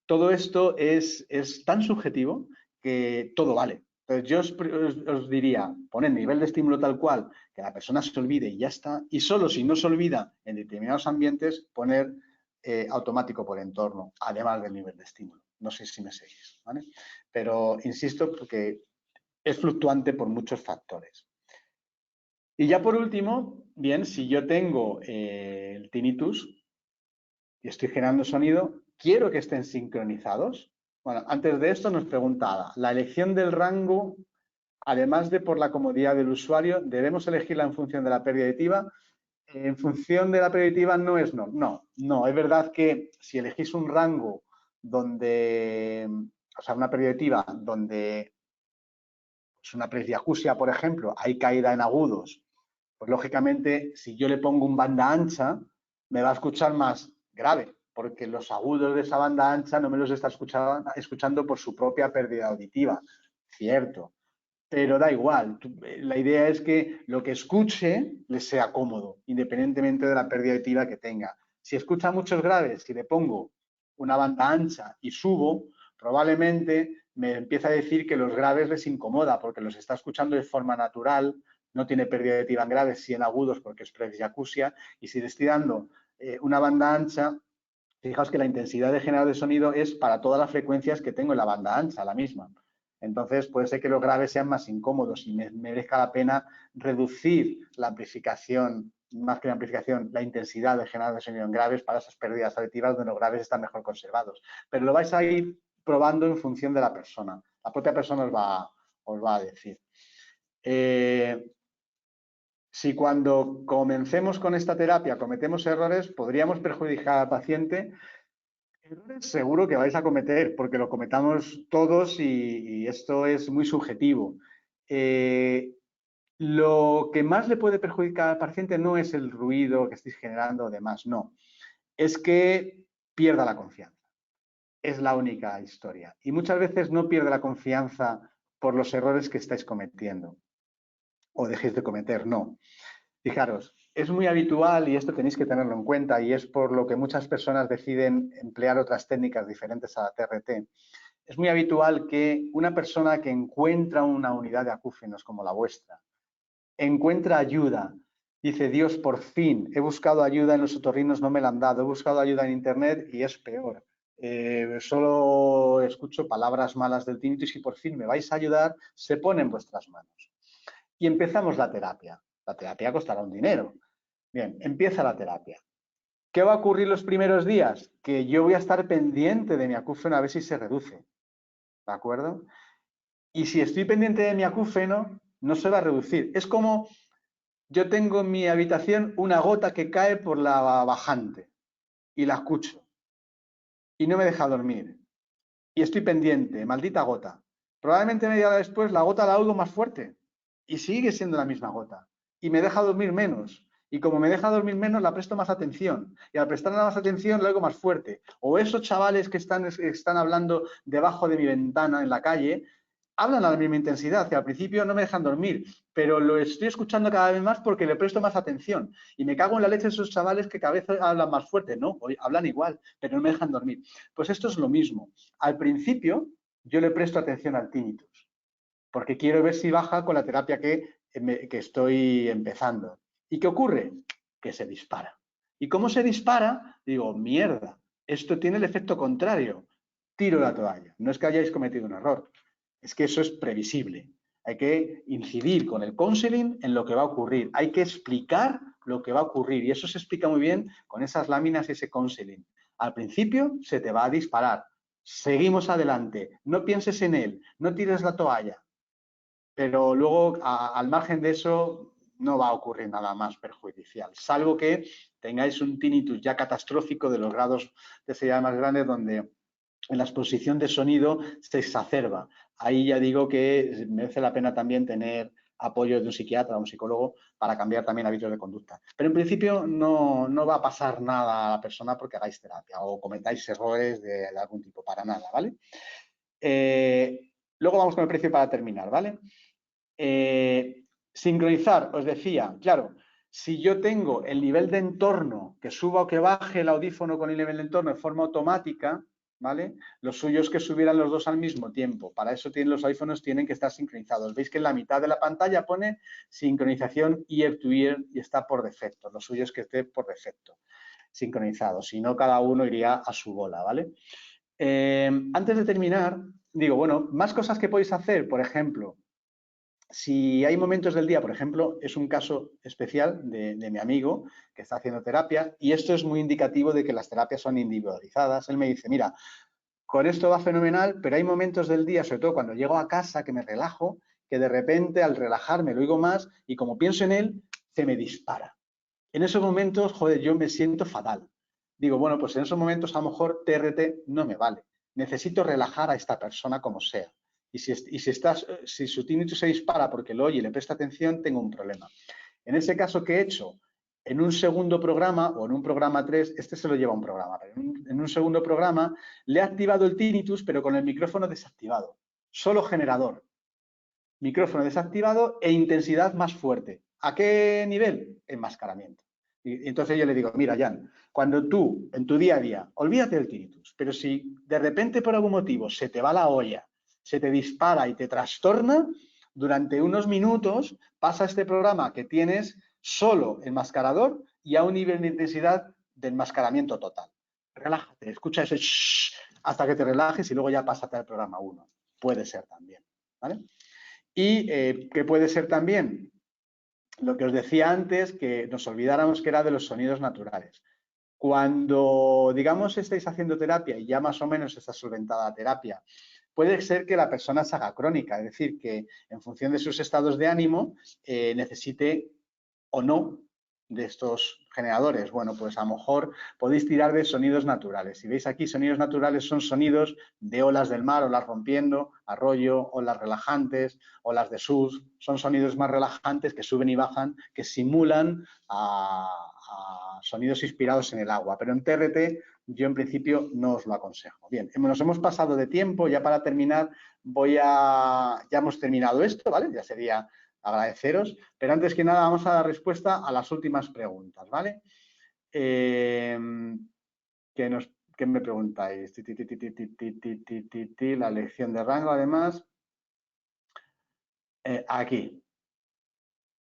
A: todo esto es tan subjetivo que todo vale. Entonces yo os diría, poner nivel de estímulo tal cual, que la persona se olvide y ya está, y solo si no se olvida en determinados ambientes, poner automático por entorno, además del nivel de estímulo. No sé si me seguís, ¿vale? Pero insisto porque es fluctuante por muchos factores. Y ya por último, bien, si yo tengo el tinnitus y estoy generando sonido, quiero que estén sincronizados. Bueno, antes de esto nos preguntaba, la elección del rango, además de por la comodidad del usuario, ¿debemos elegirla en función de la pérdida auditiva? En función de la pérdida auditiva no es no. No, es verdad que si elegís un rango donde, o sea, una pérdida auditiva donde es una presbiacusia, por ejemplo, hay caída en agudos, pues lógicamente si yo le pongo un banda ancha, me va a escuchar más grave, porque los agudos de esa banda ancha no me los está escuchando por su propia pérdida auditiva, cierto, pero da igual. La idea es que lo que escuche le sea cómodo, independientemente de la pérdida auditiva que tenga. Si escucha muchos graves, si le pongo una banda ancha y subo, probablemente me empieza a decir que los graves les incomoda porque los está escuchando de forma natural, no tiene pérdida auditiva en graves, sí en agudos porque es presbiacusia, y si le estoy dando una banda ancha, fijaos que la intensidad de generado de sonido es para todas las frecuencias que tengo en la banda ancha, la misma. Entonces puede ser que los graves sean más incómodos y me merezca la pena reducir la amplificación, más que la amplificación, la intensidad de generado de sonido en graves para esas pérdidas auditivas donde los graves están mejor conservados. Pero lo vais a ir probando en función de la persona. La propia persona os va a decir. Si cuando comencemos con esta terapia cometemos errores, podríamos perjudicar al paciente. Errores seguro que vais a cometer, porque lo cometamos todos y esto es muy subjetivo. Lo que más le puede perjudicar al paciente no es el ruido que estéis generando o demás, no. Es que pierda la confianza. Es la única historia. Y muchas veces no pierde la confianza por los errores que estáis cometiendo o dejéis de cometer, no. Fijaros, es muy habitual, y esto tenéis que tenerlo en cuenta, y es por lo que muchas personas deciden emplear otras técnicas diferentes a la TRT. Es muy habitual que una persona que encuentra una unidad de acúfenos como la vuestra, encuentra ayuda, dice, Dios, por fin, he buscado ayuda en los otorrinos, no me la han dado, he buscado ayuda en internet y es peor. Solo escucho palabras malas del tinnitus y por fin me vais a ayudar, se pone en vuestras manos. Y empezamos la terapia. La terapia costará un dinero. Bien, empieza la terapia. ¿Qué va a ocurrir los primeros días? Que yo voy a estar pendiente de mi acúfeno a ver si se reduce. ¿De acuerdo? Y si estoy pendiente de mi acúfeno, no se va a reducir. Es como yo tengo en mi habitación una gota que cae por la bajante y la escucho y no me deja dormir. Y estoy pendiente, maldita gota. Probablemente media hora después la gota la oigo más fuerte y sigue siendo la misma gota y me deja dormir menos. Y como me deja dormir menos, la presto más atención. Y al prestarle más atención, la oigo más fuerte. O esos chavales que están hablando debajo de mi ventana en la calle, hablan a la misma intensidad y al principio no me dejan dormir, pero lo estoy escuchando cada vez más porque le presto más atención. Y me cago en la leche de esos chavales que cada vez hablan más fuerte. No, hablan igual, pero no me dejan dormir. Pues esto es lo mismo. Al principio yo le presto atención al tinnitus, porque quiero ver si baja con la terapia que estoy empezando. ¿Y qué ocurre? Que se dispara. ¿Y cómo se dispara? Digo, mierda, esto tiene el efecto contrario. Tiro la toalla. No es que hayáis cometido un error, es que eso es previsible. Hay que incidir con el counseling en lo que va a ocurrir. Hay que explicar lo que va a ocurrir y eso se explica muy bien con esas láminas y ese counseling. Al principio se te va a disparar. Seguimos adelante. No pienses en él. No tires la toalla. Pero luego, al margen de eso, no va a ocurrir nada más perjudicial, salvo que tengáis un tinnitus ya catastrófico de los grados de severidad más grandes, donde en la exposición de sonido se exacerba. Ahí ya digo que merece la pena también tener apoyo de un psiquiatra o un psicólogo para cambiar también hábitos de conducta. Pero en principio no va a pasar nada a la persona porque hagáis terapia o cometáis errores de algún tipo, para nada, ¿vale? Luego vamos con el precio para terminar, ¿vale? Sincronizar, os decía, claro, si yo tengo el nivel de entorno, que suba o que baje el audífono con el nivel de entorno de forma automática, ¿vale? Lo suyo es que subieran los dos al mismo tiempo. Para eso los audífonos tienen que estar sincronizados. Veis que en la mitad de la pantalla pone sincronización ear to ear y está por defecto. Lo suyo es que esté por defecto sincronizado. Si no, cada uno iría a su bola, ¿vale? Antes de terminar, digo, bueno, más cosas que podéis hacer, por ejemplo, si hay momentos del día, por ejemplo, es un caso especial de mi amigo que está haciendo terapia y esto es muy indicativo de que las terapias son individualizadas. Él me dice, mira, con esto va fenomenal, pero hay momentos del día, sobre todo cuando llego a casa, que me relajo, que de repente al relajarme lo oigo más y como pienso en él, se me dispara. En esos momentos, joder, yo me siento fatal. Digo, bueno, pues en esos momentos a lo mejor TRT no me vale. Necesito relajar a esta persona como sea. Y si su tinnitus se dispara porque lo oye y le presta atención, tengo un problema. En ese caso que he hecho, en un segundo programa o en un programa 3, este se lo lleva un programa, pero en un segundo programa le he activado el tinnitus, pero con el micrófono desactivado. Solo generador. Micrófono desactivado e intensidad más fuerte. ¿A qué nivel? Enmascaramiento. Y entonces yo le digo, mira, Jan, cuando tú, en tu día a día, olvídate del tinnitus, pero si de repente por algún motivo se te va la olla, se te dispara y te trastorna, durante unos minutos pasa este programa que tienes solo enmascarador y a un nivel de intensidad de enmascaramiento total. Relájate, escucha ese shh hasta que te relajes y luego ya pásate al programa 1. Puede ser también, ¿vale? Y que puede ser también lo que os decía antes, que nos olvidáramos que era de los sonidos naturales. Cuando, digamos, estáis haciendo terapia y ya más o menos está solventada la terapia, puede ser que la persona se haga crónica, es decir, que en función de sus estados de ánimo necesite o no de estos generadores. Bueno, pues a lo mejor podéis tirar de sonidos naturales. Si veis aquí, sonidos naturales son sonidos de olas del mar, olas rompiendo, arroyo, olas relajantes, olas de surf. Son sonidos más relajantes que suben y bajan, que simulan a sonidos inspirados en el agua. Pero en TRT yo en principio no os lo aconsejo. Bien, nos hemos pasado de tiempo. Ya para terminar, ya hemos terminado esto, ¿vale? Ya sería agradeceros, pero antes que nada vamos a dar respuesta a las últimas preguntas, ¿vale? ¿Qué me preguntáis? La elección de rango, además. Aquí.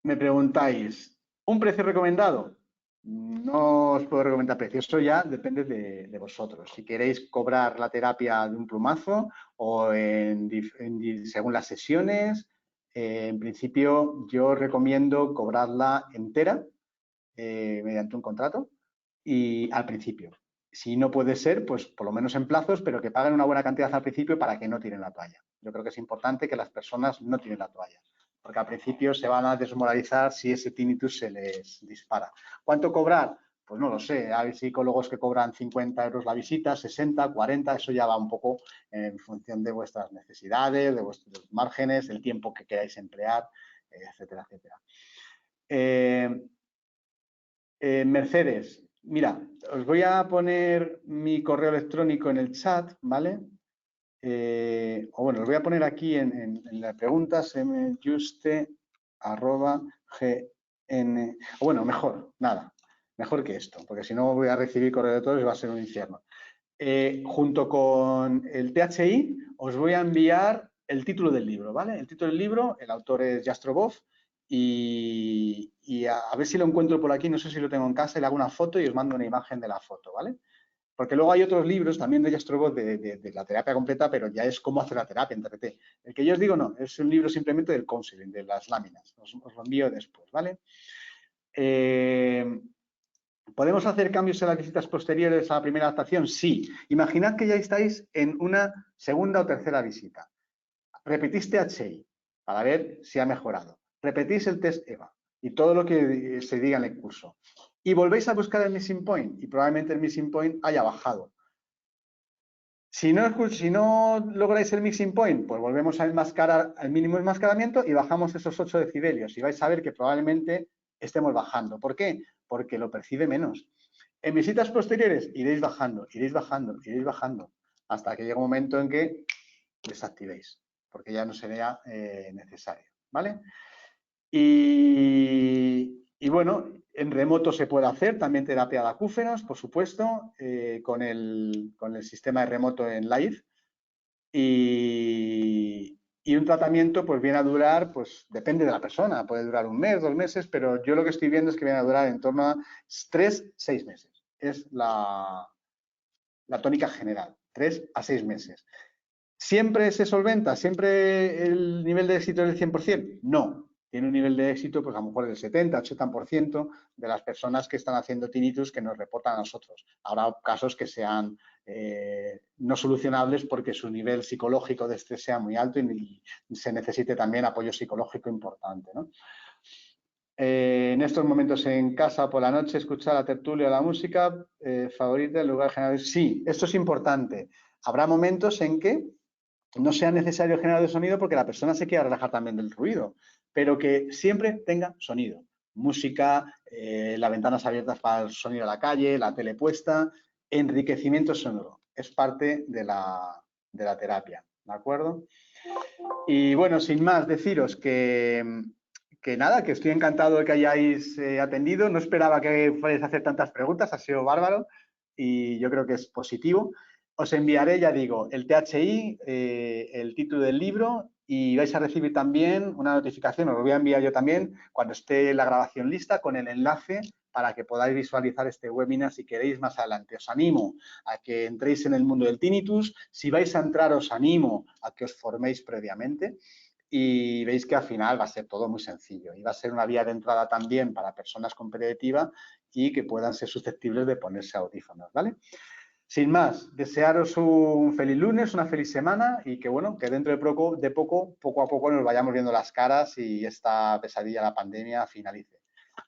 A: Me preguntáis, ¿un precio recomendado? No os puedo recomendar precio, eso ya depende de vosotros. Si queréis cobrar la terapia de un plumazo o según las sesiones, en principio yo recomiendo cobrarla entera mediante un contrato y al principio. Si no puede ser, pues por lo menos en plazos, pero que paguen una buena cantidad al principio para que no tiren la toalla. Yo creo que es importante que las personas no tiren la toalla, porque al principio se van a desmoralizar si ese tinnitus se les dispara. ¿Cuánto cobrar? Pues no lo sé. Hay psicólogos que cobran 50 euros la visita, 60, 40, eso ya va un poco en función de vuestras necesidades, de vuestros márgenes, el tiempo que queráis emplear, etcétera, etcétera. Mercedes, mira, os voy a poner mi correo electrónico en el chat, ¿vale? O bueno, os voy a poner aquí en las preguntas, juste@gn, o bueno, mejor, nada, mejor que esto, porque si no voy a recibir correo de todos y va a ser un infierno. Junto con el THI os voy a enviar el título del libro, ¿vale? El título del libro, el autor es Jastrobov, y a ver si lo encuentro por aquí, no sé si lo tengo en casa, y le hago una foto y os mando una imagen de la foto, ¿vale? Porque luego hay otros libros también de Jastrobov de la terapia completa, pero ya es cómo hacer la terapia en TRT. El que yo os digo no, es un libro simplemente del counseling, de las láminas. Os lo envío después, ¿vale? ¿Podemos hacer cambios en las visitas posteriores a la primera adaptación? Sí. Imaginad que ya estáis en una segunda o tercera visita. Repetís THI para ver si ha mejorado. Repetís el test EVA y todo lo que se diga en el curso. Y volvéis a buscar el missing point y probablemente el missing point haya bajado. Si no lográis el missing point, pues volvemos a enmascarar al mínimo enmascaramiento y bajamos esos 8 decibelios y vais a ver que probablemente estemos bajando. ¿Por qué? Porque lo percibe menos. En visitas posteriores iréis bajando, iréis bajando, iréis bajando, hasta que llegue un momento en que desactivéis, porque ya no sería necesario, ¿vale? Y bueno, en remoto se puede hacer también terapia de acúfenos, por supuesto, con el sistema de remoto en live. Y un tratamiento pues viene a durar, pues depende de la persona, puede durar 1 mes, 2 meses, pero yo lo que estoy viendo es que viene a durar en torno a 3, 6 meses. Es la tónica general, 3 a 6 meses. ¿Siempre se solventa? ¿Siempre el nivel de éxito es del 100%? No. Tiene un nivel de éxito, pues a lo mejor del 70, 80% de las personas que están haciendo tinnitus que nos reportan a nosotros. Habrá casos que sean no solucionables porque su nivel psicológico de estrés sea muy alto y se necesite también apoyo psicológico importante, ¿no? En estos momentos en casa por la noche, escuchar la tertulia o la música favorita en lugar general. Sí, esto es importante. Habrá momentos en que no sea necesario el generador de sonido porque la persona se quiera relajar también del ruido, pero que siempre tenga sonido. Música, las ventanas abiertas para el sonido de la calle, la tele puesta, enriquecimiento sonoro. Es parte de la terapia, ¿de acuerdo? Y bueno, sin más, deciros que nada, que estoy encantado de que hayáis atendido. No esperaba que fuerais a hacer tantas preguntas, ha sido bárbaro y yo creo que es positivo. Os enviaré, ya digo, el THI, el título del libro y vais a recibir también una notificación, os lo voy a enviar yo también, cuando esté la grabación lista con el enlace para que podáis visualizar este webinar si queréis más adelante. Os animo a que entréis en el mundo del tinnitus. Si vais a entrar, os animo a que os forméis previamente y veis que al final va a ser todo muy sencillo y va a ser una vía de entrada también para personas con pérdida auditiva y que puedan ser susceptibles de ponerse audífonos, ¿vale? Sin más, desearos un feliz lunes, una feliz semana y que bueno, que dentro de poco a poco nos vayamos viendo las caras y esta pesadilla, la pandemia, finalice.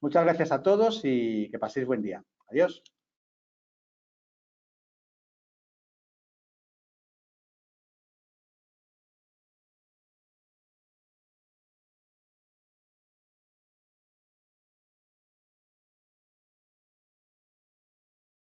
A: Muchas gracias a todos y que paséis buen día. Adiós.